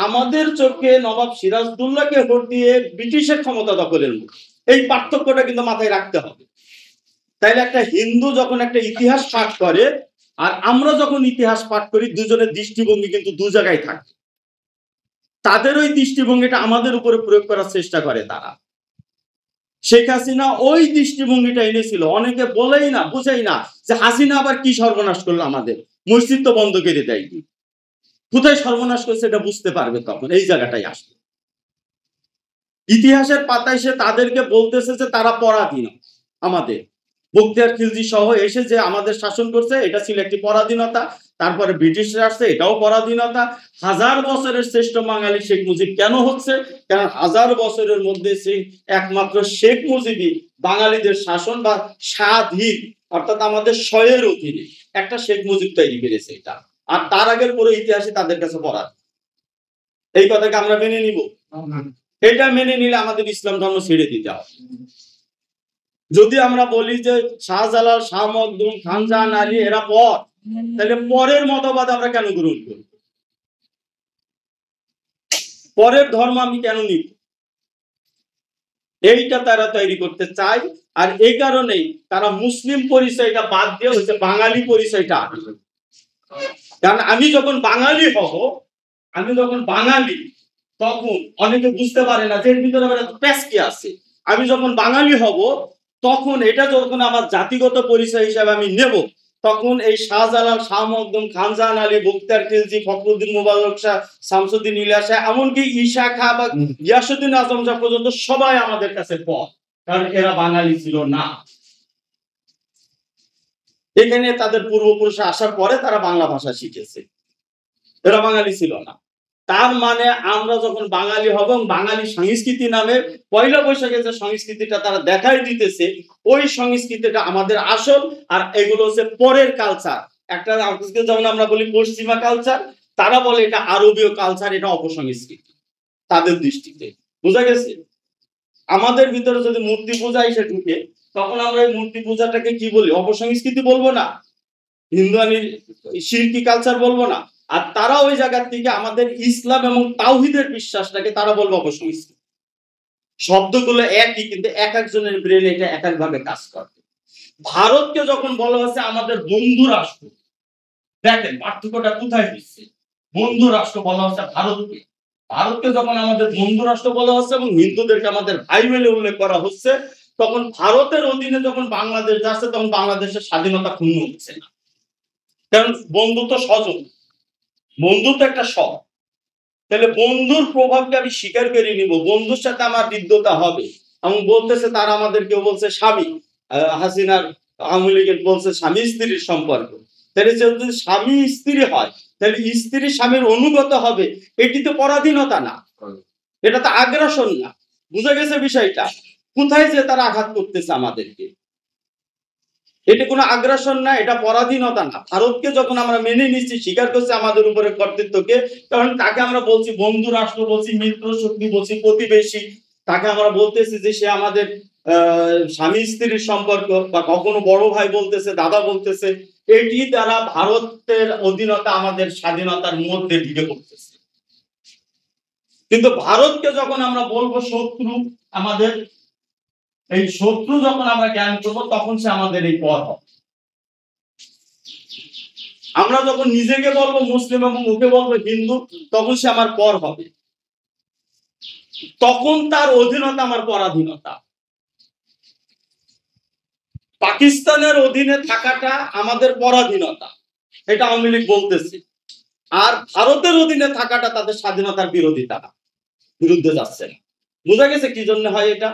আমাদের চোখে নবাব সিরাজদৌল্লাহকে ভোট দিয়ে ব্রিটিশের ক্ষমতা দখলের মুখ। এই পার্থক্যটা কিন্তু মাথায় রাখতে হবে। তাইলে একটা হিন্দু যখন একটা ইতিহাস পাঠ করে আর আমরা যখন ইতিহাস পাঠ করি, দুজনের দৃষ্টিভঙ্গি কিন্তু দু জায়গায় থাকে। তাদের ওই দৃষ্টিভঙ্গিটা আমাদের উপরে প্রয়োগ করার চেষ্টা করে তারা। শেখ হাসিনা ওই দৃষ্টিভঙ্গিটা এনেছিল। অনেকে বলেই না, বুঝাই না যে হাসিনা আবার কি সর্বনাশ করলো, আমাদের মসজিদ তো বন্ধ করে দেয়নি, কোথায় সর্বনাশ করছে এটা বুঝতে পারবে তখন। এই জায়গাটাই আসবে। ইতিহাসের পাতায় সে তাদেরকে বলতেছে যে তারা পরাধীন। আমাদের বক্তিয়ার খিলজি সহ এসে যে আমাদের শাসন করছে, এটা ছিল একটি পরাধীনতা। তারপরে ব্রিটিশরা আসছে, এটাও পরাধীনতা। 1000 বছরের শ্রেষ্ঠ বাঙালি শেখ মুজিব কেন হচ্ছে? কারণ 1000 বছরের মধ্যে সেই একমাত্র শেখ মুজিবই বাঙালিদের শাসন বা স্বাধীন, অর্থাৎ আমাদের স্বয়ের অধীনে একটা শেখ মুজিব তৈরি করেছে। এটা আর তার আগের পুরো ইতিহাসে তাদের কাছে পড়ার। এই কথাকে আমরা মেনে নিব? এটা মেনে নিলে আমাদের ইসলাম ধর্ম ছেড়ে দিতে হবে। যদি আমরা বলি যে শাহজালাল, শাহ মখদুম, খানজাহান আলী এরা পর, তাহলে পরের মতবাদ আমরা কেন গ্রহণ করব? পরের ধর্ম আমি কেন নিব? এইটা তারা তৈরি করতে চায়। আর এই কারণেই তারা মুসলিম পরিচয়টা বাদ দিয়ে হচ্ছে বাঙালি পরিচয়টা। কারণ আমি যখন বাঙালি হব, তখন অনেকে বুঝতে পারে না যে এর ভিতরে প্যাচ কি আছে। আমি যখন বাঙালি হব, তখন এটা যখন আমার জাতিগত পরিচয় হিসাবে আমি নেব, তখন এই শাহজালাল, শাহ মখদুম, খানজাহান আলী, বখতিয়ার খিলজি, ফখরুদ্দিন মুবারক শাহ, শামসুদ্দিন ইলিয়াস শাহ, এমনকি ঈশা খাঁ বা গিয়াসউদ্দিন আজম শাহ পর্যন্ত সবাই আমাদের কাছে পর, কারণ এরা বাঙালি ছিল না। এখানে তাদের পূর্বপুরুষ আসার পরে তারা বাংলা ভাষা শিখেছে, এরা বাঙালি ছিল না। তার মানে আমরা যখন বাঙালি হব, বাঙালি সংস্কৃতি নামে পয়লা বৈশাখে যে সংস্কৃতিটা তারা দেখাই দিতেছে, ওই সংস্কৃতিটা আমাদের আসল, আর এগুলো হচ্ছে পরের কালচার। একটা যেমন আমরা বলি পশ্চিমা কালচার, তারা বলে এটা আরবীয় কালচার, এটা অপসংস্কৃতি তাদের দৃষ্টিতে। বুঝা গেছে? আমাদের ভিতরে যদি মূর্তি পূজা এসে ঢুকে, তখন আমরা এই মূর্তি পূজাটাকে কি বলি? অপসংস্কৃতি বলবো না, হিন্দুয়ানি শিরকি কালচার বলবো না। আর তারা ওই জায়গার থেকে আমাদের ইসলাম এবং তাওহীদের বিশ্বাসটাকে তারা বলবো অপসংস্কৃতি। শব্দগুলো একই, কিন্তু এক একজনের ব্রেন এটা এক একভাবে কাজ করে। ভারতকে যখন বলা হচ্ছে আমাদের বন্ধু রাষ্ট্র, দেখেন পার্থক্যটা কোথায় দিচ্ছে। বন্ধু রাষ্ট্র বলা হচ্ছে ভারতকে যখন আমাদের বন্ধু রাষ্ট্র বলা হচ্ছে এবং হিন্দুদেরকে আমাদের ভাই বলে উল্লেখ করা হচ্ছে, তখন ভারতের অধীনে যখন বাংলাদেশ যাচ্ছে, তখন বাংলাদেশের স্বাধীনতা ক্ষুণ্ণ হচ্ছে না। কারণ বন্ধু তো স্বজন, বন্ধু তো একটা সব। তাহলে বন্ধুর প্রভাবকে আমি স্বীকার করে নিব, বন্ধুর সাথে আমার হৃদ্যতা হবে। এবং বলতেছে তারা আমাদের, কেউ বলছে স্বামী, হাসিনার আওয়ামী লীগের বলছে স্বামী স্ত্রীর সম্পর্ক। তাহলে যদি স্বামী স্ত্রী হয়, তাহলে স্ত্রী স্বামীর অনুগত হবে, এটি তো পরাধীনতা না, এটা তো আগ্রাসন না। বুঝা গেছে বিষয়টা? কোথায় যে তারা আঘাত করতেছে আমাদেরকে, এটা কোনো আগ্রাসন না, এটা পরাধীনতা না। ভারতকে যখন আমরা মেনে নিচ্ছি, স্বীকার করছি আমাদের উপরে কর্তৃত্বকে, তখন তাকে আমরা বলছি বন্ধু রাষ্ট্র, বলছি মিত্র শক্তি, বলছি প্রতিবেশী। তাকে আমরা বলতেছি যে সে আমাদের স্বামী স্ত্রীর সম্পর্ক, বা কখনো বড় ভাই বলতেছে, দাদা বলতেছে। এটি দ্বারা ভারতের অধীনতা আমাদের স্বাধীনতার মধ্যে ঢুকে পড়তেছে। কিন্তু ভারতকে যখন আমরা বলবো শত্রু, আমাদের এই শত্রু যখন আমরা জ্ঞান করবো, তখন সে আমাদের এই পর হবে। আমরা যখন নিজেকে বলবো মুসলিম এবং ওকে বলবো হিন্দু, তখন সে আমার পর হবে, তখন তার অধীনতা আমার পরাধীনতা। পাকিস্তানের অধীনে থাকাটা আমাদের পরাধীনতা, এটা আওয়ামী লীগ বলতেছে। আর ভারতের অধীনে থাকাটা তাদের স্বাধীনতার বিরোধিতা, বিরুদ্ধে যাচ্ছে না। বোঝা গেছে কি জন্য হয় এটা?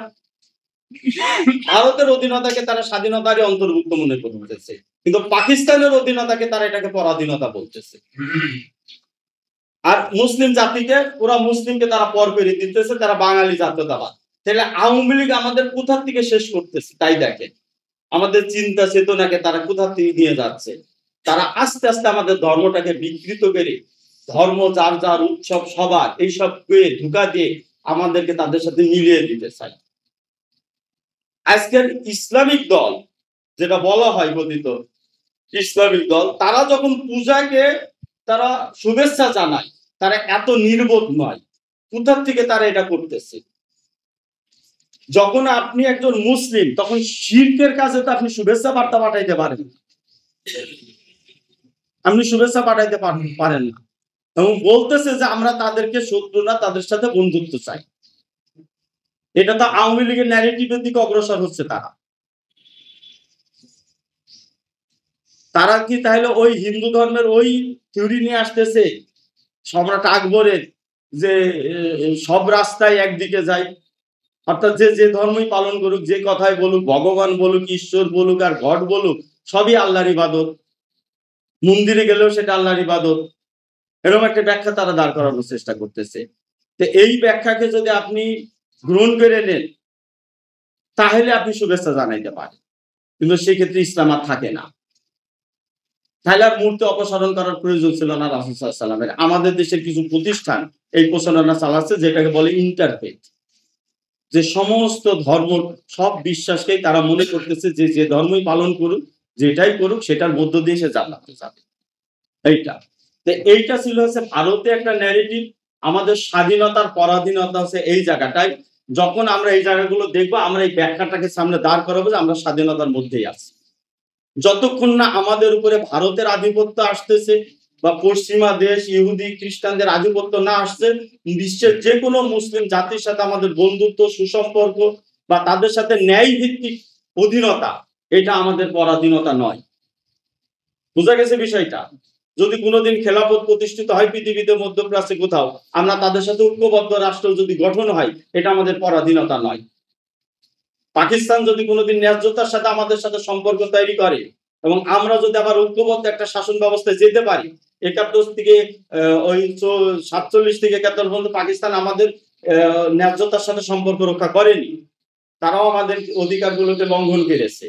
ভারতের অধীনতাকে তারা স্বাধীনতারই অন্তর্ভুক্ত মনে করতেছে, কিন্তু পাকিস্তানের অধীনতাকে তারা এটাকে পরাধীনতা বলতেছে। আর মুসলিম জাতিকে, পুরা মুসলিমকে তারা পর করে দিতেছে, তারা বাঙালি জাতীয়তাবাদ। তাহলে আওয়ামী লীগ আমাদের কোথা থেকে শেষ করতেছে তাই দেখেন। আমাদের চিন্তা চেতনাকে তারা কোথা থেকে নিয়ে যাচ্ছে। তারা আস্তে আস্তে আমাদের ধর্মটাকে বিকৃত করে, ধর্ম যার যার উৎসব সবার এইসব ধোঁকা দিয়ে আমাদেরকে তাদের সাথে মিলিয়ে দিতে চায়। আজকের ইসলামিক দল যেটা বলা হয় কথিত ইসলামিক দল, তারা যখন পূজাকে তারা শুভেচ্ছা জানায়, তারা এত নির্বোধ নয়। কোথা থেকে তারা এটা করতেছে? যখন আপনি একজন মুসলিম, তখন শিরকের কাছে তো আপনি শুভেচ্ছা বার্তা পাঠাইতে পারেন, আপনি শুভেচ্ছা পাঠাইতে পারেন না। এবং বলতেছে যে আমরা তাদেরকে শত্রু না, তাদের সাথে বন্ধুত্ব চাই। এটা তো আওয়ামী লীগের ন্যারেটিভের দিকে অগ্রসর হচ্ছে। তারা কি তাহলে ওই হিন্দু ধর্মের ওই থিওরি নিয়ে আসতেছে সম্রাট আকবরের, যে সব রাস্তায় একদিকে যায়, অর্থাৎ যে যে ধর্মই পালন করুক, যে কথাই বলুক, ভগবান বলুক, ঈশ্বর বলুক আর গড বলুক, সবই আল্লাহর ইবাদত, মন্দিরে গেলেও সেটা আল্লাহর ইবাদত। এরকম একটা ব্যাখ্যা তারা দাঁড় করানোর চেষ্টা করতেছে। তো এই ব্যাখ্যাকে যদি আপনি গ্রহণ করে নেন, তাহলে আপনি শুভেচ্ছা জানাইতে পারেন, কিন্তু সেক্ষেত্রে ইসলাম আর থাকে না। তাহলে আর মূর্তি অপসারণ করার প্রয়োজন ছিল না রাসূল সাল্লাল্লাহু আলাইহি ওয়াসাল্লামের। আমাদের দেশের কিছু প্রতিষ্ঠান এই প্রচারণা চালাচ্ছে, যেটাকে বলে ইন্টারফেথ, যে সমস্ত ধর্ম, সব বিশ্বাসকেই তারা মনে করতেছে যে যে ধর্মই পালন করুক, যেটাই করুক, সেটার মধ্য দিয়ে সে জান্নাতে যাবে। এইটা তো এইটা ছিল হচ্ছে ভারতে একটা ন্যারেটিভ। আমাদের স্বাধীনতার পরাধীনতা হচ্ছে এই জায়গাটায়। যখন আমরা এই জায়গাগুলো দেখবো, আমরা এই ব্যাখ্যাটাকে সামনে দাঁড় করাবো যে আমরা স্বাধীনতার মধ্যেই আছি। যতক্ষণ না আমাদের উপরে ভারতের আধিপত্য আসতেছে বা পশ্চিমা দেশ ইহুদি খ্রিস্টানদের আধিপত্য না আসছে, বিশ্বের যে কোনো মুসলিম জাতির সাথে আমাদের বন্ধুত্ব, সুসম্পর্ক বা তাদের সাথে ন্যায় ভিত্তিক অধীনতা, এটা আমাদের পরাধীনতা নয়। বোঝা গেছে বিষয়টা? যদি কোনোদিন খেলাফত প্রতিষ্ঠিত হয় পৃথিবীতে, মধ্যপ্রাচ্যে কোথাও, আমরা তাদের সাথে ঐক্যবদ্ধ রাষ্ট্র যদি গঠন হয়, এটা আমাদের পরাধীনতা নয়। পাকিস্তান যদি কোনোদিন ন্যায্যতার সাথে আমাদের সাথে সম্পর্ক তৈরি করে এবং আমরা যদি আবার ঐক্যবদ্ধ একটা শাসন ব্যবস্থায় যেতে পারি, ৭১ থেকে ওই ৪৭ থেকে ৭১ পর্যন্ত পাকিস্তান আমাদের ন্যায্যতার সাথে সম্পর্ক রক্ষা করেনি, তারাও আমাদের অধিকারগুলোকে লঙ্ঘন করেছে।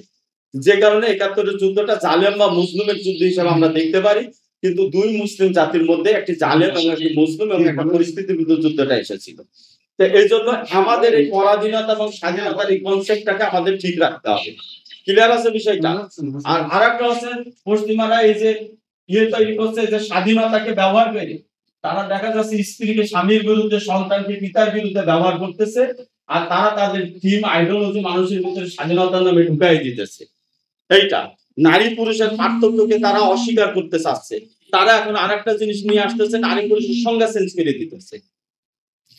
যে কারণে ৭১-এর যুদ্ধটা জালেম বা মুসলিমের যুদ্ধ হিসেবে আমরা দেখতে পারি, কিন্তু দুই মুসলিম জাতির মধ্যে একটি জালেম এবং একটি মুসলিম এবং একটা পরিস্থিতির বিরুদ্ধে যুদ্ধটা এসেছিল। তো এই জন্য আমাদের এই পরাধীনতা এবং স্বাধীনতার এই কনসেপ্টটাকে আমাদের ঠিক রাখতে হবে। ক্লিয়ার আছে বিষয়টা? আর আরেকটা হচ্ছে, পশ্চিমারা এই যে তৈরি করছে, যে স্বাধীনতাকে ব্যবহার করে তারা দেখা যাচ্ছে স্ত্রীকে স্বামীর বিরুদ্ধে, সন্তানকে পিতার বিরুদ্ধে ব্যবহার করতেছে, আর তারা তাদের থিম আইডিওলজি মানুষের ভিতরে স্বাধীনতার নামে ঢুকাই দিতেছে। এইটা নারী পুরুষের পার্থক্যকে তারা অস্বীকার করতে চাচ্ছে। তারা এখন আরেকটা জিনিস নিয়ে আসতেছে, নারী পুরুষের সংজ্ঞা চেঞ্জ করে দিতেছে।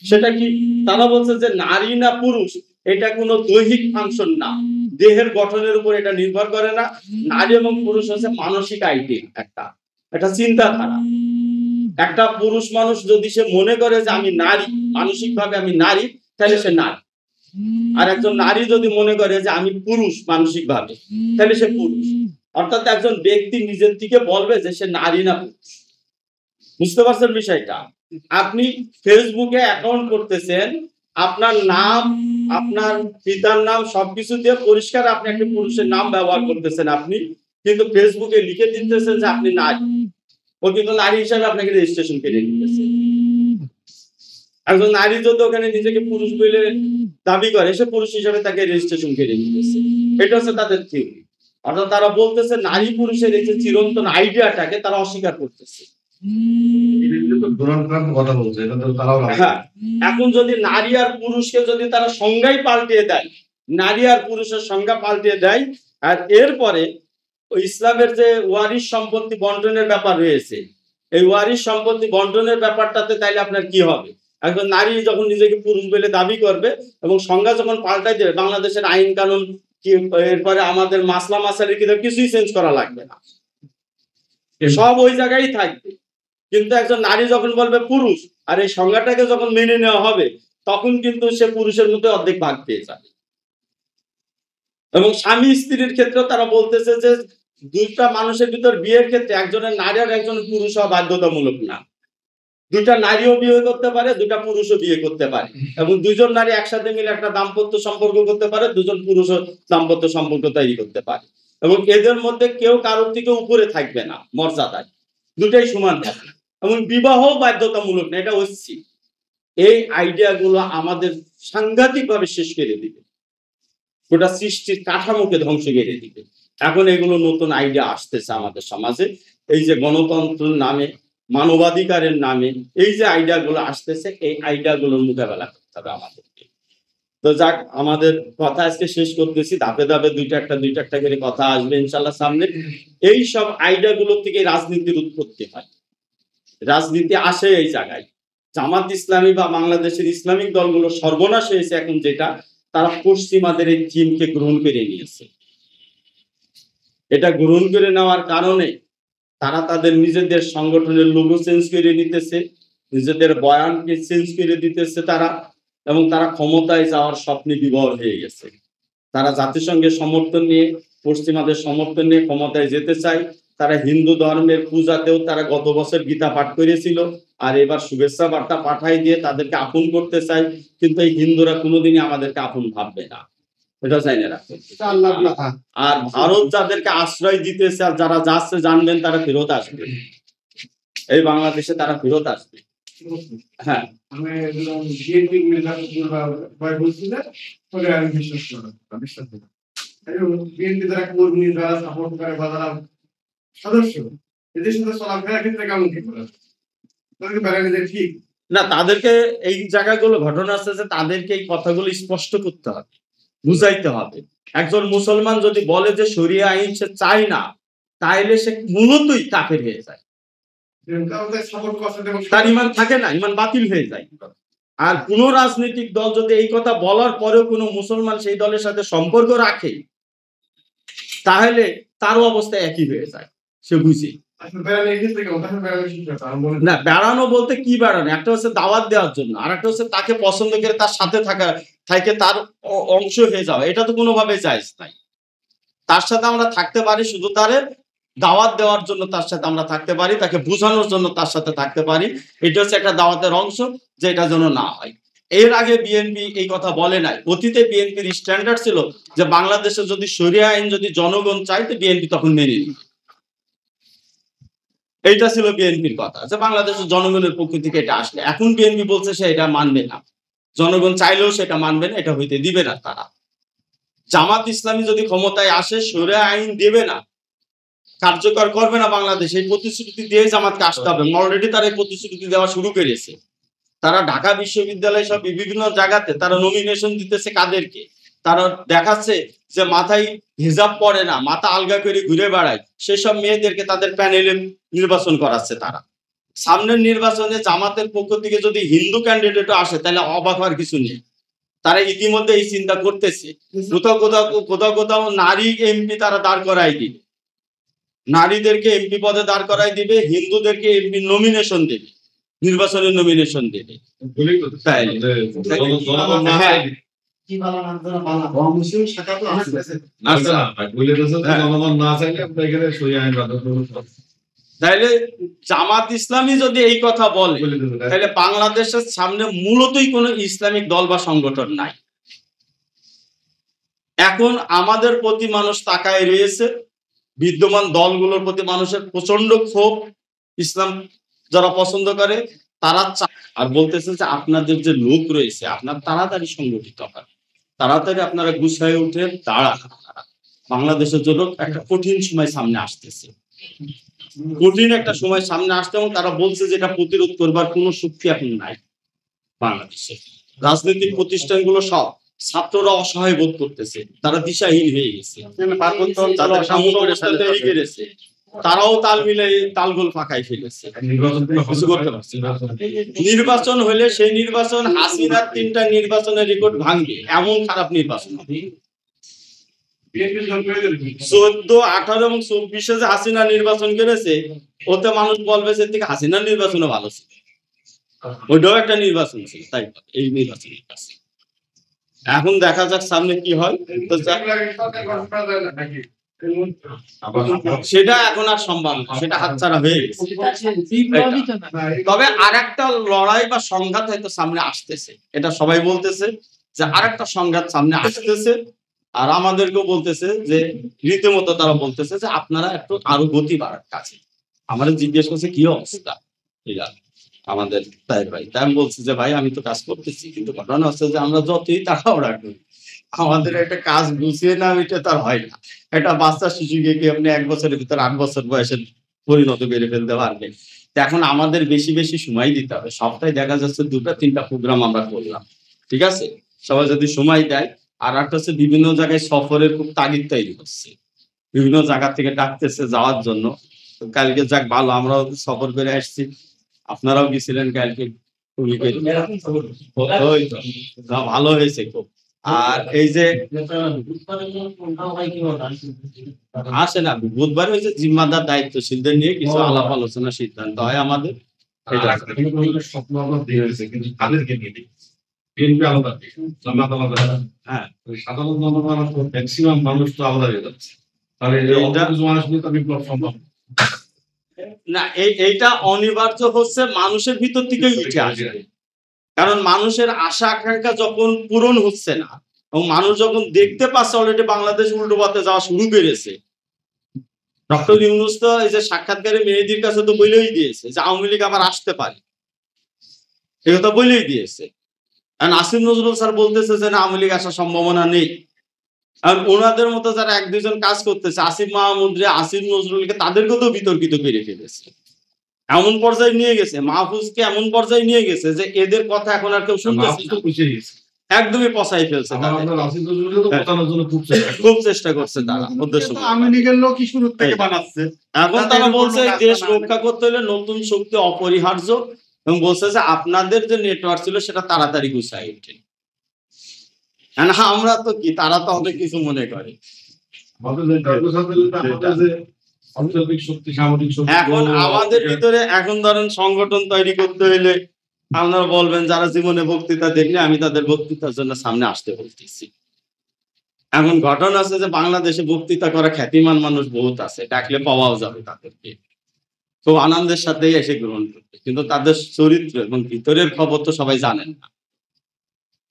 সেটা কি? তারা বলছে যে নারী না পুরুষ এটা কোনো দৈহিক ফাংশন না, দেহের গঠনের উপর এটা নির্ভর করে না। নারী এবং পুরুষ হচ্ছে মানসিক আইডিয়া, একটা চিন্তাধারা। একটা পুরুষ মানুষ যদি সে মনে করে যে আমি নারী, মানসিক ভাবে আমি নারী, তাহলে সে নারী। আর একজন নারী যদি মনে করে যে আমি পুরুষ মানসিক ভাবে, তাহলে সে পুরুষ। অর্থাৎ একজন ব্যক্তি নিজের থেকে বলবে যে সে নারী না পুরুষ। বুঝতে পারছেন বিষয়টা? আপনি ফেসবুকে অ্যাকাউন্ট করতেছেন, আপনার নাম, আপনার পিতার নাম সবকিছু দিয়ে পরিষ্কার আপনি একটা পুরুষের নাম ব্যবহার করতেছেন আপনি, কিন্তু ফেসবুকে লিখে দিতেছেন যে আপনি নারী। ও কিন্তু নারী হিসাবে আপনাকে রেজিস্ট্রেশন করে নিতেছে। একজন নারী যদি ওখানে নিজেকে পুরুষ বলে দাবি করে, সে পুরুষ হিসাবে তাকে রেজিস্ট্রেশন করে নিতেছে। এটা হচ্ছে তাদের থিওরি। অর্থাৎ তারা বলতেছে নারী পুরুষের এই যে চিরন্তন আইডিয়াটাকে তারা অস্বীকার করতেছে। হ্যাঁ, এখন যদি নারী আর পুরুষকে যদি তারা সংজ্ঞাই পাল্টিয়ে দেয়, নারী আর পুরুষের সংজ্ঞা পাল্টিয়ে দেয়, আর এরপরে ইসলামের যে ওয়ারিশ সম্পত্তি বন্টনের ব্যাপার রয়েছে, এই ওয়ারিশ সম্পত্তি বন্টনের ব্যাপারটাতে তাইলে আপনার কি হবে? একজন নারী যখন নিজেকে পুরুষ বলে দাবি করবে এবং সংজ্ঞা যখন পাল্টাই দেবে, বাংলাদেশের আইন কানুন কি, এরপরে আমাদের মাসলা মাসালের কিছুই চেঞ্জ করা লাগবে না, সব ওই জায়গায় থাকবে। কিন্তু একজন নারী যখন বলবে পুরুষ, আর এই সংজ্ঞাটাকে যখন মেনে নেওয়া হবে, তখন কিন্তু সে পুরুষের মধ্যে অর্ধেক ভাগ পেয়ে যাবে। এবং স্বামী স্ত্রীর ক্ষেত্রেও তারা বলতেছে যে দুইটা মানুষের ভিতর বিয়ের ক্ষেত্রে একজনের নারী আর একজনের পুরুষ হওয়া বাধ্যতামূলক না। দুইটা নারীও বিয়ে করতে পারে, দুইটা পুরুষও বিয়ে করতে পারে, এবং দুইজন নারী একসাথে মিলে একটা দাম্পত্য সম্পর্ক করতে পারে, দুজন পুরুষও দাম্পত্য সম্পর্ক তৈরি করতে পারে, এবং এদের মধ্যে কেউ কারোর থেকে উপরে থাকবে না মর্যাদায়, দুটাই সমান থাকবে, এবং বিবাহ বাধ্যতামূলক না, এটা হচ্ছে এই আইডিয়া গুলো আমাদের সাংঘাতিক ভাবে শেষ করে দিবে, গোটা সৃষ্টির কাঠামোকে ধ্বংস করে দিবে। এখন এগুলো নতুন আইডিয়া আসতেছে আমাদের সমাজে, এই যে গণতন্ত্রের নামে, মানবাধিকারের নামে এই যে আইডিয়া গুলো আসতেছে, এই আইডিয়া গুলোর মোকাবেলা করতে হবে আমাদেরকে। তো যাক, আমাদের কথা আজকে শেষ করতেছি, ধাপে ধাপে দুইটা একটা করে কথা আসবে ইনশাল্লাহ সামনে। এই সব আইডিয়া গুলোর থেকে রাজনীতির উৎপত্তি হয়, রাজনীতি আসে এই জায়গায়। জামাত ইসলামী বা বাংলাদেশের ইসলামিক দলগুলো সর্বনাশ হয়েছে এখন, যেটা তারা পশ্চিমাদের এই থিমকে গ্রহণ করে নিয়েছে। এটা গ্রহণ করে নেওয়ার কারণে তারা তাদের নিজেদের সংগঠনের লোগো চেঞ্জ করে নিতেছে, নিজেদের বয়ানকে চেঞ্জ করে দিতেছে তারা, এবং তারা ক্ষমতায় যাওয়ার স্বপ্নে বিভোর হয়ে গেছে। তারা জাতিসংঘের সমর্থন নিয়ে, পশ্চিমাদের সমর্থন নিয়ে ক্ষমতায় যেতে চায়। তারা হিন্দু ধর্মের পূজাতেও তারা গত বছর গীতা পাঠ করেছিল, আর এবার শুভেচ্ছা বার্তা পাঠাই দিয়ে তাদেরকে আপন করতে চায়। কিন্তু এই হিন্দুরা কোনোদিনই আমাদেরকে আপন ভাববে না, এটা চাইনা রাখবেন। আর ভারত যাদেরকে আশ্রয় দিতেছে আর যারা যাচ্ছে জানবেন তারা ফেরত আসবে, এই বাংলাদেশে তারা ফেরত আসবে। হ্যাঁ না, তাদেরকে এই জায়গাগুলো ঘটনা আছে যে তাদেরকে এই কথাগুলো স্পষ্ট করতে হবে, বুঝাইতে হবে। একজন মুসলমান যদি বলে যে শরিয়া আইন সে চায় না, তাইলে সে মূলতই কাফের হয়ে যায়, তার ইমান থাকে না, ইমান বাতিল হয়ে যায়। আর কোন রাজনৈতিক দল যদি এই কথা বলার পরেও কোনো মুসলমান সেই দলের সাথে সম্পর্ক রাখে, তাহলে তারও অবস্থা একই হয়ে যায়, সে বুঝে। না, বেড়ানো বলতে কি বেড়ানো, একটা হচ্ছে দাওয়াত দেওয়ার জন্য, আর একটা হচ্ছে তাকে পছন্দ করে তার সাথে থাকে তার অংশ হয়ে যাওয়া, এটা তো কোনোভাবে জায়েজ নাই। তার সাথে আমরা থাকতে পারি শুধু তার দাওয়াত দেওয়ার জন্য, তার সাথে আমরা থাকতে পারি, তাকে বোঝানোর জন্য তার সাথে থাকতে পারি, এটা হচ্ছে একটা দাওয়াতের অংশ, যে এটা যেন না হয়। এর আগে বিএনপি এই কথা বলে নাই। অতীতে বিএনপির স্ট্যান্ডার্ড ছিল যে বাংলাদেশে যদি শরিয়া আইন যদি জনগণ চাইতে বিএনপি তখন মেনে নিবে, এইটা ছিল বিএনপির কথা, যে বাংলাদেশের জনগণের পক্ষ থেকে এটা আসলে। এখন বিএনপি বলছে সে এটা মানবে না, জনগণ চাইলেও সেটা মানবে না, এটা হইতে দিবে না তারা। জামাত ইসলামী যদি ক্ষমতায় আসে, শরিয়া আইন দেবে না, কার্যকর করবে না বাংলাদেশ, এই প্রতিশ্রুতি দিয়ে জামাতকে আসতে হবে। অলরেডি তারা এই প্রতিশ্রুতি দেওয়া শুরু করেছে। তারা ঢাকা বিশ্ববিদ্যালয় সব বিভিন্ন জায়গাতে তারা নমিনেশন দিতেছে কাদেরকে, তারা দেখাচ্ছে যে মাথায় হিজাব পরে না, মাথা আলগা করে ঘুরে বেড়ায়, সেসব মেয়েদেরকে তাদের প্যানেলে নির্বাচন করাচ্ছে তারা। সামনের নির্বাচনে জামাতের পক্ষ থেকে যদি হিন্দু ক্যান্ডিডেটও আসে, তাহলে অবাক হওয়ার কিছু নেই। তারা ইতিমধ্যে এই চিন্তা করতেছে। কোথাও কোথাও নারী এমপি তারা দাঁড় করাই দিবে, নারীদেরকে এমপি পদে দাঁড় করাই দিবে, হিন্দুদেরকে এমপি নমিনেশন দেবে, নির্বাচনের নমিনেশন দেবে। তাইলে জামাত ইসলামী যদি এই কথা বলে, তাহলে বাংলাদেশের সামনে মূলতই কোনো ইসলামিক দল বা সংগঠন নাই। এখন আমাদের প্রতি মানুষ তাকায় রয়েছে, বিদ্যমান দলগুলোর প্রতি মানুষের প্রচন্ড ক্ষোভ। ইসলাম যারা পছন্দ করে তারা আর বলতেছে যে আপনাদের যে লোক রয়েছে, আপনার তাড়াতাড়ি সংগঠিত হয়, তাড়াতাড়ি আপনারা গুছায় উঠে দাঁড়ান। বাংলাদেশের জন্য একটা কঠিন সময় সামনে আসতেছে, কঠিন একটা সময় সামনে আসতে, এবং তারা বলছে যে এটা প্রতিরোধ করবার কোনো শক্তি এখন নাই বাংলাদেশে। রাজনৈতিক প্রতিষ্ঠানগুলো সব, ছাত্ররা অসহায় বোধ করতেছে, তারা দিশাহীন হয়ে গেছে, তারাও তাল মিলে তালগোল পাকাই ফেলেছে, কিছু করতে পারছে না। নির্বাচন হলে সেই নির্বাচন হাসিনার 3টা নির্বাচনের রেকর্ড ভাঙবে, এমন খারাপ নির্বাচন। 14, 18 এবং 24-এ যে হাসিনা নির্বাচন করেছে, ওতে মানুষ বলবে যে থেকে হাসিনার নির্বাচনও ভালো ছিল, ওইটাও একটা নির্বাচন ছিল। তাই এই নির্বাচনের কাছে এখন দেখা যাক সামনে কি হয়। সেটা এখন আর সম্ভব না, সেটা হাতছাড়া হয়ে গেছে। তবে আরেকটা লড়াই বা সংঘাত হয়তো সামনে আসতেছে, এটা সবাই বলতেছে যে আরেকটা সংঘাত সামনে আসতেছে। আর আমাদেরকেও বলতেছে যে রীতিমতো তারা বলতেছে যে আপনারা একটু আরো গতি বাড়ার কাছে। আমাদের জিজ্ঞেস করছে কি অবস্থা, ঠিক আছে আমাদের তাই ভাই, তাই আমি বলছি যে ভাই আমি তো কাজ করতেছি, কিন্তু ঘটনা হচ্ছে যে আমরা যতই তাড়াহুড়া করি, আমাদের একটা কাজ গুছিয়ে না এটা তার হয় না। একটা বাচ্চা শিশুকে কি আপনি 1 বছরের ভিতর 8 বছর বয়সে পরিণত করে ফেলতে পারবেন? এখন আমাদের বেশি বেশি সময় দিতে হবে। সপ্তাহে দেখা যাচ্ছে 2টা 3টা প্রোগ্রাম আমরা করলাম, ঠিক আছে, সবাই যদি সময় দেয়। আর একটা হচ্ছে বিভিন্ন জায়গায় সফরের খুব তাগিদ তৈরি হচ্ছে, বিভিন্ন জায়গা থেকে ডাকতেছে যাওয়ার জন্য। কালকে যাক ভালো, আমরাও সফর করে আসছি, আপনারাও গেছিলেন কালকে, ভালো হয়েছে খুব। আর এই যে আসে না বুধবার হয়েছে, জিম্মাদার দায়িত্বশীলদের নিয়ে কিছু আলাপ আলোচনা সিদ্ধান্ত হয় আমাদের। স্বপ্ন কিন্তু তাদেরকে নিয়ে সাধারণ জনগণ ম্যাক্সিমাম মানুষ তো আলাদা হয়ে যাচ্ছে, তাহলে মানুষ নিয়ে তো বিপ্লব সম্ভব না। এইটা অনিবার্য হচ্ছে, মানুষের ভিতর থেকেই উঠে আসবে। কারণ মানুষের আশা আকাঙ্ক্ষা যখন পূরণ হচ্ছে না, এবং মানুষ যখন দেখতে পাচ্ছে অলরেডি বাংলাদেশ উল্টো পথে যাওয়া শুরু করেছে, ডক্টর ইউনূস তো এই যে সাক্ষাৎকারে মেহেদীর কাছে তো বলেই দিয়েছে যে আওয়ামী লীগ আবার আসতে পারে, এই কথা বলেই দিয়েছে। আর আসিফ নজরুল স্যার বলতেছে যে না, আওয়ামী লীগ আসার সম্ভাবনা নেই। আর ওনাদের মতো যারা এক দুজন কাজ করতেছে, আসিফ মাহমুদ, আসিফ নজরুলকে, তাদেরকেও তো বিতর্কিত করে ফেলেছে, এমন পর্যায়ে নিয়ে গেছে, মাহফুজকে এমন পর্যায়ে নিয়ে গেছে যে এদের কথা এখন আর কেউ শুনতেছে না, একদমই পচাই ফেলছে। খুব চেষ্টা করছে তারা উদ্দেশ্য, আওয়ামী লীগের লোকই শুরু থেকে বানাচ্ছে। এখন তারা বলছে দেশ রক্ষা করতে হলে নতুন শক্তি অপরিহার্য, এবং বলছে যে আপনাদের যে নেটওয়ার্ক ছিল সেটা তাড়াতাড়ি গুছাই ওঠে। আমরা তো কি, তারা তো অনেক কিছু মনে করে। এখন আমাদের ভিতরে এখন ধরেন সংগঠন তৈরি করতে হইলে আপনারা বলবেন যারা জীবনে বক্তৃতা দেখলে আমি তাদের বক্তৃতার জন্য সামনে আসতে বলতেছি। এখন ঘটনা আছে যে বাংলাদেশে বক্তৃতা করা খ্যাতিমান মানুষ বহুত আছে, ডাকলে পাওয়াও যাবে তাদেরকে, খুব আনন্দের সাথেই এসে গ্রহণ করবে, কিন্তু তাদের চরিত্র এবং ভিতরের খবর তো সবাই জানেন না।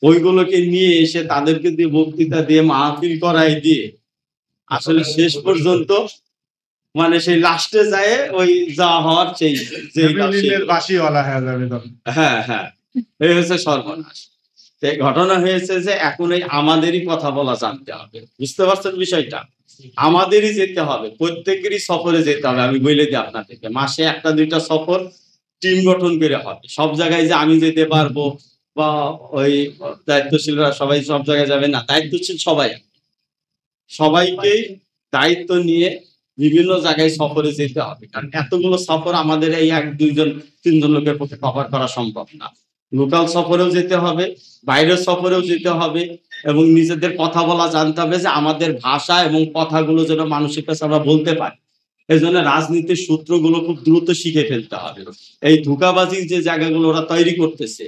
ওইগুলোকে নিয়ে এসে তাদেরকে দিয়ে বক্তৃতা দিয়ে মাহফিল করাই দিয়ে আসলে শেষ পর্যন্ত মানে সেই লাস্টে যায় ওই যা হওয়ার সেই হ্যাঁ হ্যাঁ এই হচ্ছে সর্বনাশ। ঘটনা হয়েছে যে এখন এই আমাদেরই কথা বলা জানতে হবে, বুঝতে পারছেন বিষয়টা? আমাদেরই যেতে হবে, প্রত্যেকেরই সফরে যেতে হবে। আমি বলে দিই আপনাদেরকে, মাসে একটা দুইটা সফর টিম গঠন করে হবে। সব জায়গায় যে আমি যেতে পারবো বা ওই দায়িত্বশীলরা সবাই সব জায়গায় যাবে না, দায়িত্বশীল সবাইকেই দায়িত্ব নিয়ে বিভিন্ন জায়গায় সফরে যেতে হবে, কারণ এতগুলো সফর আমাদের এই এক দুইজন তিনজন লোকের পক্ষে কভার করা সম্ভব না। লোকাল সফরেও যেতে হবে, বাইরের সফরেও যেতে হবে, এবং নিজেদের কথা বলা জানতে হবে যে আমাদের ভাষা এবং কথাগুলো যেন মানুষের কাছে আমরা বলতে পারি। এই জন্য রাজনীতির সূত্রগুলো খুব দ্রুত শিখে ফেলতে হবে। এই ধোঁকাবাজির যে জায়গাগুলো ওরা তৈরি করতেছে,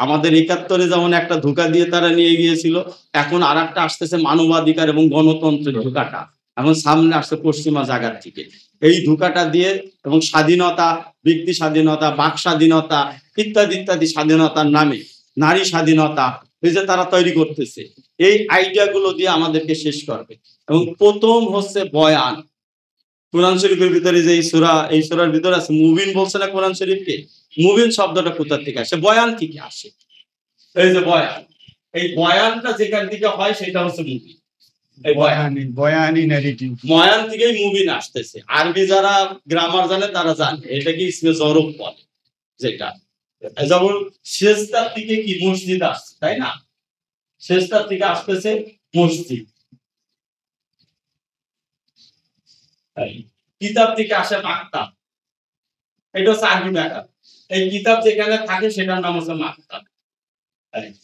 আমাদের ৭১-এ যেমন একটা ধোঁকা দিয়ে তারা নিয়ে গিয়েছিল, এখন আর একটা আসতেছে মানবাধিকার এবং গণতন্ত্রের ধোঁকাটা, এখন সামনে আসছে পশ্চিমা জায়গার থেকে। এই ধোঁকাটা দিয়ে এবং স্বাধীনতা, ব্যক্তি স্বাধীনতা, বাক স্বাধীনতা ইত্যাদি ইত্যাদি স্বাধীনতার নামে নারী স্বাধীনতা, এই যে তারা তৈরি করতেছে, এই আইডিয়া গুলো দিয়ে আমাদেরকে শেষ করবে। এবং প্রথম হচ্ছে বয়ান। কোরআন শরীফের ভিতরে যে এই সূরার ভিতরে আছে, মুবিন বলছে না কোরআন শরীফকে? মুবিন শব্দটা কোথা থেকে আসে? বয়ান থেকে আসে। এই যে বয়ান, এই বয়ানটা যেখান থেকে হয় সেটা হচ্ছে মুবিন। বয়ান থেকেই মুবিন আসতেছে। আরবি যারা গ্রামার জানে তারা জানে এটাকে ইসমে জরব বলে, যেটা যেমন সেজদার থেকে কি মসজিদ আসছে, তাই না? সেজদার থেকে আসতেছে মসজিদ। কিতাব থেকে আসে মাকতাব, এটা হচ্ছে আরবি ব্যাকরণ। এই কিতাব যেখানে থাকে সেটার নাম হচ্ছে মাকতাব,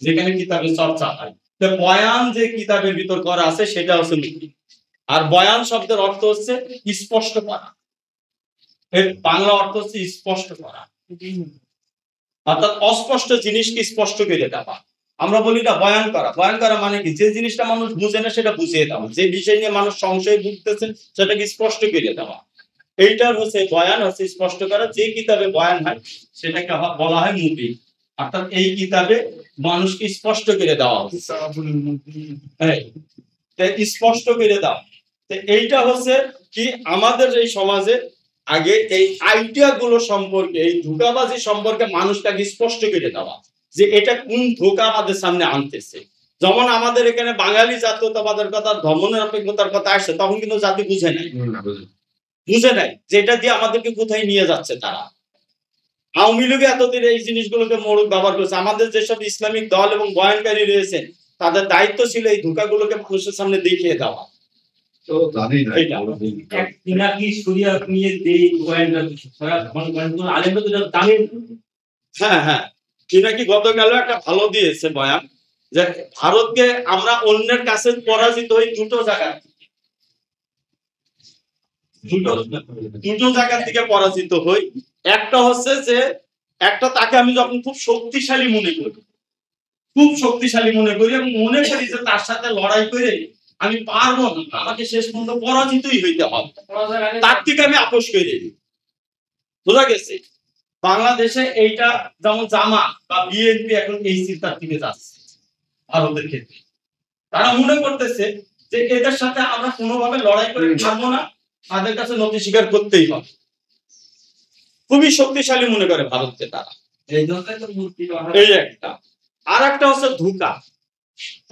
যেখানে কিতাবের চর্চা হয়। তো বয়ান যে কিতাবের ভিতর করা আছে সেটা হচ্ছে মুবিন। আর বয়ান শব্দের অর্থ হচ্ছে স্পষ্ট করা, এর বাংলা অর্থ হচ্ছে স্পষ্ট করা, অর্থাৎ অস্পষ্ট জিনিসকে স্পষ্ট করে দেওয়া। আমরা বলি না বয়ান করা। বয়ান করা মানে কি? যে জিনিসটা মানুষ বুঝে না সেটা বুঝিয়ে দেওয়া, যে বিষয় নিয়ে মানুষ সংশয় ভুগতেছে সেটাকে স্পষ্ট করে দেওয়া, এইটার হচ্ছে বয়ান, হচ্ছে স্পষ্ট করা। যে কিতাবে বয়ান হয় সেটাকে বলা হয় মুবিন, অর্থাৎ এই কিতাবে মানুষকে স্পষ্ট করে দেওয়া হচ্ছে, স্পষ্ট করে দাও। এইটা হচ্ছে কি আমাদের এই সমাজে আগে এই আইডিয়া গুলো সম্পর্কে, এই ধোঁকাবাজি সম্পর্কে মানুষটাকে স্পষ্ট করে দেওয়া, যে এটা কোন ধোঁকা আমাদের সামনে আনতেছে। যেমন আমাদের এখানে বাঙালি জাতীয়তাবাদের কথা, ধর্মনিরপেক্ষতার কথা আসছে, তখন কিন্তু জাতি বুঝে নাই যে এটা দিয়ে আমাদেরকে কোথায় নিয়ে যাচ্ছে তারা। আওয়ামী লীগ এতদিন এই জিনিসগুলোকে মোড়ক ব্যবহার করেছে। আমাদের যেসব ইসলামিক দল এবং বয়ানকারী রয়েছে তাদের দায়িত্ব ছিল এই ধোঁকাগুলোকে মানুষের সামনে দেখিয়ে দেওয়া। গতকাল একটা ভালো দিয়েছে বয়ান, যে ভারতকে আমরা অন্যের কাছে পরাজিত হই দুটো জায়গা থেকে পরাজিত হই। একটা হচ্ছে যে একটা তাকে আমি যখন খুব শক্তিশালী মনে করি এবং মনে করি যে তার সাথে লড়াই করে আমি পারবো না, আমাকে শেষ পর্যন্ত পরাজিতই হইতে হবে, তার থেকে আমি আপোষ করে দিই। বোঝা গেছে? বাংলাদেশে এইটা যেমন জামাত বা বিএনপি এখন এই চিন্তার দিকে যাচ্ছে ভারতের ক্ষেত্রে। তারা মনে করতেছে যে এদের সাথে আমরা কোনোভাবে লড়াই করে পারবো না, তাদের কাছে নতি স্বীকার করতেই হবে। খুবই শক্তিশালী মনে করে ভারতকে তারা। এই একটা। আর একটা হচ্ছে ধোঁকা।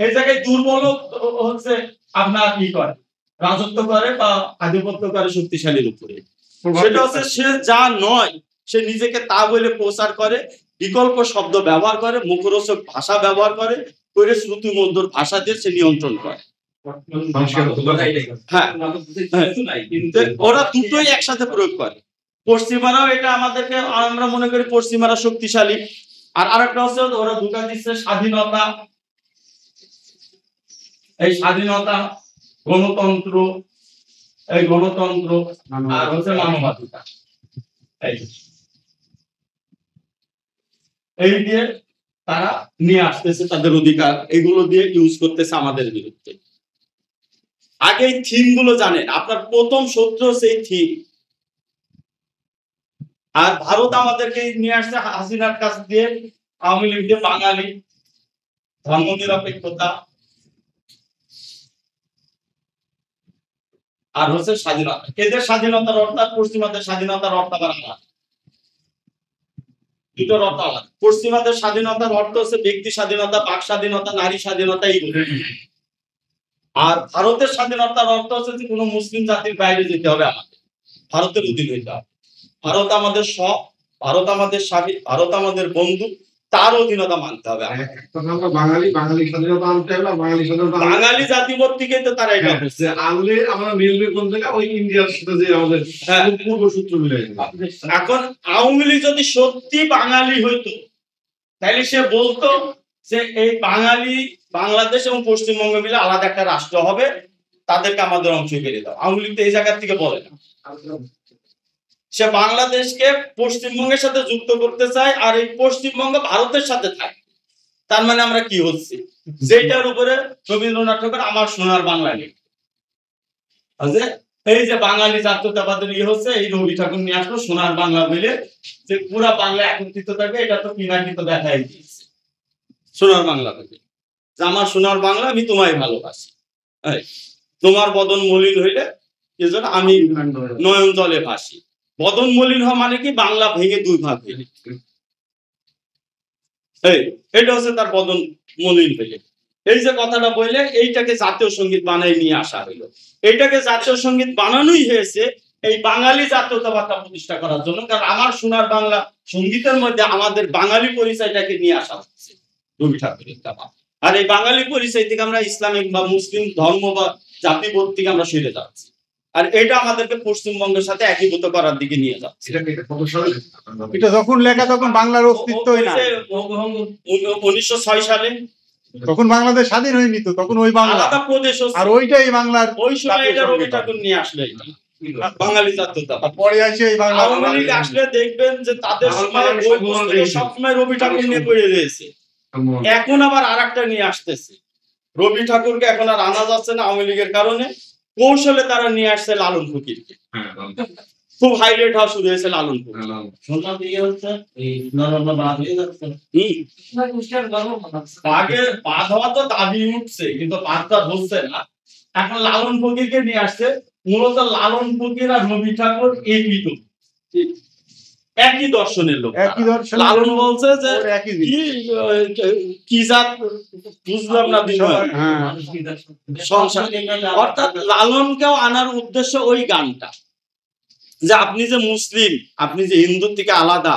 এই জায়গায় দুর্বল হচ্ছে আপনার কি করে, রাজত্ব করে বা আধিপত্য করে শক্তিশালীর উপরে। সেটা হচ্ছে সে যা নয় সে নিজেকে তা বলে প্রচার করে, বিকল্প শব্দ ব্যবহার করে, মুখরোচক ভাষা ব্যবহার করে, শ্রুতিমধুর ভাষা দিয়ে সে নিয়ন্ত্রণ করে। হ্যাঁ, ওরা দুটোই একসাথে প্রয়োগ করে। পশ্চিমারাও এটা আমাদেরকে, আমরা মনে করি পশ্চিমারা শক্তিশালী। আর আরেকটা হচ্ছে ওরা ধোঁকা দিচ্ছে স্বাধীনতা, এই স্বাধীনতা, গণতন্ত্র, এই গণতন্ত্র আর হচ্ছে মানবাধিকার, এই দিয়ে তারা নিয়ে আসতেছে তাদের অধিকার, এগুলো দিয়ে ইউজ করতেছে আমাদের বিরুদ্ধে। আগে এই থিম গুলো জানেন, আপনার প্রথম শত্রু সেই থিম। আর ভারত আমাদেরকে নিয়ে আসছে হাসিনার কাছ দিয়ে, আওয়ামী লীগ দিয়ে বাঙালি, ধর্ম নিরপেক্ষতা, আর হচ্ছে স্বাধীনতা। এদের স্বাধীনতার অর্থ আর পশ্চিমাদের স্বাধীনতার অর্থ আলাদা, দুটোর অর্থ আলাদা। পশ্চিমাদের স্বাধীনতার অর্থ হচ্ছে ব্যক্তি স্বাধীনতা, বাক স্বাধীনতা, নারী স্বাধীনতা, এইগুলো। আর ভারতের স্বাধীনতার অর্থ হচ্ছে যে কোনো মুসলিম জাতির বাইরে যেতে হবে, আমাদের ভারতের অধীন হইতে হবে। ভারত আমাদের সব, ভারত আমাদের স্বামী, ভারত আমাদের বন্ধু, তার অধীনতা মানতে হবে। বাঙালি জাতিবোধ থেকে তো তারা এটা করছে। আমরা মিলবে কোন জায়গায়, ওই ইন্ডিয়ার সাথে যে আমাদের পূর্বসূত্র মিলে। এখন আওয়ামী লীগ যদি সত্যি বাঙালি হইতো তাহলে সে বলতো যে এই বাঙালি বাংলাদেশ এবং পশ্চিমবঙ্গ মিলে আলাদা একটা রাষ্ট্র হবে, তাদেরকে আমাদের অংশ কেড়ে দাও। আওয়ামী লীগ তো এই জায়গা থেকে বলে না, সে বাংলাদেশকে পশ্চিমবঙ্গের সাথে যুক্ত করতে চায়, আর এই পশ্চিমবঙ্গ ভারতের সাথে থাকে। তার মানে আমরা কি হচ্ছে, যেটার উপরে রবীন্দ্রনাথ ঠাকুর আমার সোনার বাংলা লিখ, এই যে বাঙালি জাতীয়তাবাদের ইয়ে হচ্ছে, এই রবি ঠাকুর নিয়ে আসলো সোনার বাংলা বলে, যে পুরা বাংলা একত্রিত থাকবে, এটা তো পিনাকিত দেখাই দিয়েছে সোনার বাংলা থেকে, যে আমার সোনার বাংলা, আমি তোমায় ভালোবাসি, তোমার বদন মলিন হইলে এজন্য আমি নয়ন জলে ভাসি। বদন মলিন হওয়া মানে কি, বাংলা ভেঙে দুই ভাগ হইলে, এটা হচ্ছে তার বদন মলিন হইলে। এই যে কথাটা বললে, এইটাকে জাতীয় সঙ্গীত বানাই নিয়ে আসা হইলো। এইটাকে জাতীয় সঙ্গীত বানানোই হয়েছে এই বাঙালি জাতীয়তাবাদটা প্রতিষ্ঠা করার জন্য। কারণ আমার সোনার বাংলা সঙ্গীতের মধ্যে আমাদের বাঙালি পরিচয়টাকে নিয়ে আসা হচ্ছে রবি ঠাকুরের গাওয়া। আর এই বাঙালি পরিচয় থেকে আমরা ইসলামিক বা মুসলিম ধর্ম বা জাতিবোধ থেকে আমরা সরে যাচ্ছি, আর এটা আমাদেরকে পশ্চিমবঙ্গের সাথে একীভূত করার দিকে নিয়ে যাচ্ছে। এটা যখন লেখা তখন বাংলার অস্তিত্বই না। 1906 সালে তখন বাংলাদেশ স্বাধীন হয়নি, তো তখন ওই বাংলা আলাদা প্রদেশ, আর ওইটাই বাংলার। ওই সময় এটা রবি ঠাকুর নিয়ে আসলে বাঙালি জাতীয়তাবাদ। পরে আসে এই বাংলা আসলে দেখবেন যে তাদের সময় সবসময় রবি ঠাকুর নিয়ে পড়ে রয়েছে। এখন আবার আরেকটা নিয়ে আসতেছে, রবি ঠাকুরকে এখন আর আনা যাচ্ছে না আওয়ামী লীগের কারণে। কৌশলে তারা নিয়ে আসছে লালন ফকিরকে, খুব হাইলাইট হওয়া শুরু হয়েছে লালন ফকির। আগে বাদ হওয়া তো দাবি উঠছে, কিন্তু বাদটা হচ্ছে না। এখন লালন ফকিরকে নিয়ে আসছে, মূলত লালন ফকির আর রবি ঠাকুর একই দর্শনের লোক। লালন বলছে যে কি জাত বুঝলাম না, অর্থাৎ লালনকেও আনার উদ্দেশ্য ওই গানটা, যে আপনি যে মুসলিম, আপনি যে হিন্দুর থেকে আলাদা,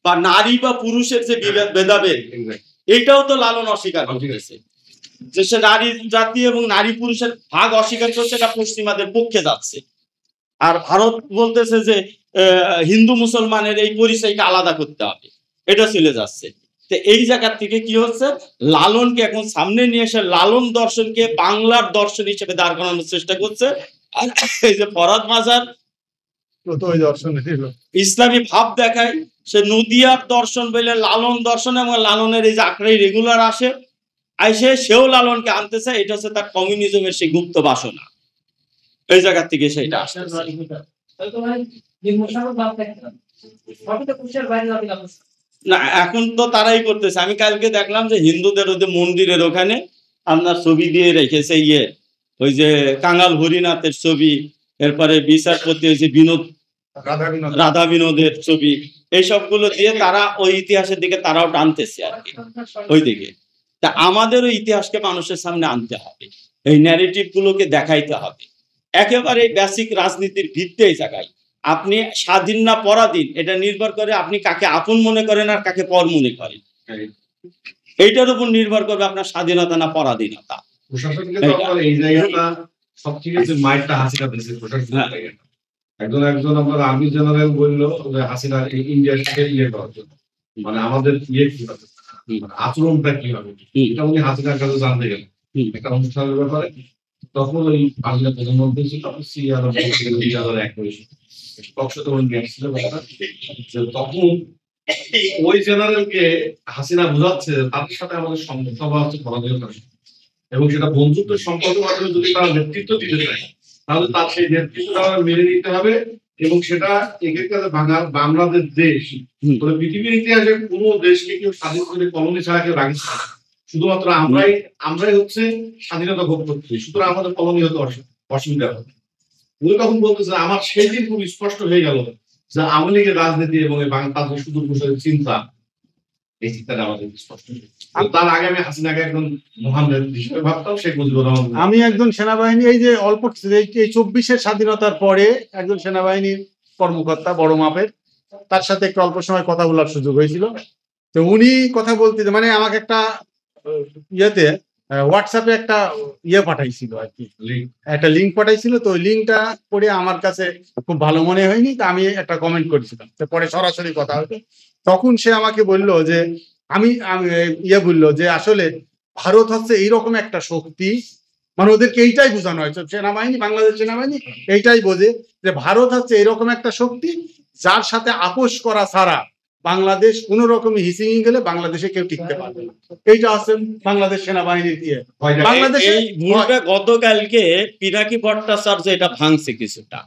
বা নারী বা পুরুষের যে ভেদাভেদ, এটাও তো লালন অস্বীকার করতেছে, যে সে নারী জাতি এবং নারী পুরুষের ভাগ অস্বীকার করছে, এটা পশ্চিমাদের পক্ষে যাচ্ছে। আর ভারত বলতেছে যে হিন্দু মুসলমানের এই পরিচয়কে আলাদা করতে হবে, এটা চলে যাচ্ছে। তো এই জায়গা থেকে কি হচ্ছে, লালনকে এখন সামনে নিয়ে এসে লালন দর্শনকে বাংলার দর্শন হিসেবে দাঁড় করানোর চেষ্টা করছে। আর এই যে ফরহাদ মাজার ইসলামী ভাব দেখায়, সে নদিয়ার দর্শন বলে লালন দর্শন, এবং লালনের এই যে আখড়াই রেগুলার আসে আইসে, সেও লালনকে আনতে চায়। এটা হচ্ছে তার কমিউনিজমের সেই গুপ্ত বাসনা, এই জায়গা থেকে সেটা আসছে। না, এখন তো তারাই করতেছে। আমি কালকে দেখলাম যে হিন্দুদের ওদের মন্দিরের ওখানে আপনার ছবি দিয়ে রেখেছে ওই যে কাঙাল হরিনাথের ছবি, এরপরে বিচারপতি ওই যে রাধা বিনোদের ছবি, এই সবগুলো দিয়ে তারা ওই ইতিহাসের দিকে তারাও টানতেছে আর কি ওই দিকে। তা আমাদেরও ইতিহাসকে মানুষের সামনে আনতে হবে, এই ন্যারেটিভ গুলোকে দেখাইতে হবে। একেবারে বেসিক রাজনীতির ভিত্তি এই জায়গায়। আপনি স্বাধীন না পরাধীন এটা নির্ভর করে আপনি কাকে আপন মনে করেন আর কাকে পর মনে করেন, এইটার উপর নির্ভর করবে আপনার স্বাধীনতা না পরাধীনতা। এই জায়গাটা সবথেকে যে মাইন্ডটা হাসিনা দিয়েছে প্রশাসন, একজন আপনার আর্মি জেনারেল বললো যে হাসিনা ইন্ডিয়ার সাথে করার জন্য, মানে আমাদের কি হবে, আচরণটা কি হবে, এটা উনি হাসিনার কাছে জানতে গেলেন একটা অনুষ্ঠানের ব্যাপারে। তখন ওই বাংলা প্রধানমন্ত্রী ছিল তখন ওই জেনারেলকে হাসিনা বুঝাচ্ছে তাদের সাথে আমাদের সমঝোতা হচ্ছে পরাজয়তা, এবং সেটা বন্ধুত্বের সম্পর্ক মাধ্যমে যদি তারা নেতৃত্ব দিতে চায় তাহলে তার সেই নেতৃত্বটা মেনে নিতে হবে, এবং সেটা একের কাছে বাংলাদেশ দেশ পৃথিবীর ইতিহাসে কোনো দেশকে কেউ স্বাধীন করে কলোনি ছাড়া কেউ রাখছে, শুধুমাত্র আমরাই হচ্ছে স্বাধীনতা ভোগ করছি, সুতরাং আমাদের কলোনি হতে অসুবিধা হবে। উনি তখন বলতেছে আমার সেই দিন খুব স্পষ্ট হয়ে গেল যে আওয়ামী লীগের রাজনীতি এবং তাদের সুদূর প্রসারের চিন্তা, এই চিন্তাটা আমাদের স্পষ্ট। তার আগে আমি হাসিনাকে একজন মহান নেত্রী হিসেবে ভাবতাম, শেখ মুজিবুর রহমান। আমি একজন সেনাবাহিনী, এই যে অল্প এই 24-এর স্বাধীনতার পরে একজন সেনাবাহিনীর কর্মকর্তা বড় মাপের, তার সাথে একটু অল্প সময় কথা বলার সুযোগ হয়েছিল। তো উনি কথা বলতে মানে আমাকে একটা ইয়েতে হোয়াটসঅ্যাপে একটা পাঠাইছিল আর কি, একটা লিঙ্ক পাঠাইছিল। তো ওই লিঙ্কটা পড়ে আমার কাছে খুব ভালো মনে হয়নি, তো আমি একটা কমেন্ট করেছিলাম। তো পরে সরাসরি কথা হতো, তখন সে আমাকে বললো যে আমি বললো যে আসলে ভারত হচ্ছে এইরকম একটা শক্তি, মানে ওদেরকে এইটাই বোঝানো হয় সেনাবাহিনী, বাংলাদেশ সেনাবাহিনী এইটাই বোঝে যে ভারত হচ্ছে এইরকম একটা শক্তি যার সাথে আপোষ করা ছাড়া বাংলাদেশ কোন রকমই হিসিয়ে গেলে বাংলাদেশে কেউ টিকতে পারবে না। এইটা আছে বাংলাদেশ সেনাবাহিনীর দিয়ে। বাংলাদেশে গতকালকে পিনাকি ভট্টাচার্য এটা ভাঙছে কিছুটা,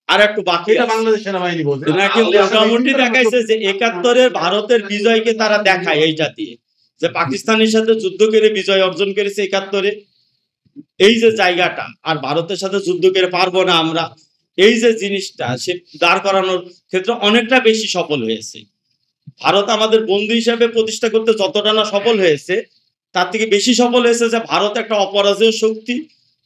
আর একটু বাকি বাংলাদেশ সেনাবাহিনী বলছে পিনাকি মোটামুটি দেখাইছে যে 71-এর ভারতের বিজয়কে তারা দেখায় এইটা দিয়ে, যে পাকিস্তানের সাথে যুদ্ধ করে বিজয় অর্জন করেছে 71-এ, এই যে জায়গাটা, আর ভারতের সাথে যুদ্ধ করে পারবো না আমরা, এই যে জিনিসটা সে দাঁড় করানোর ক্ষেত্রে অনেকটা বেশি সফল হয়েছে। ভারত আমাদের বন্ধু হিসেবে প্রতিষ্ঠা করতে যতটা না সফল হয়েছে, তার থেকে বেশি সফল হয়েছে যে ভারত একটা অপরাজেয় শক্তি,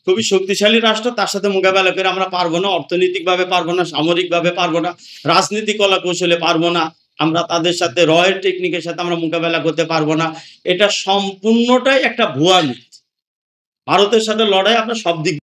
খুবই শক্তিশালী রাষ্ট্র, তার সাথে মোকাবেলা করে আমরা পারবো না, অর্থনৈতিক ভাবে পারবো না, সামরিক ভাবে পারবো না, রাজনীতি কলা কৌশলে পারবো না, আমরা তাদের সাথে রয়ের টেকনিকের সাথে আমরা মোকাবেলা করতে পারবো না। এটা সম্পূর্ণটাই একটা ভুয়া মিথ। ভারতের সাথে লড়াই আপনার সব দিক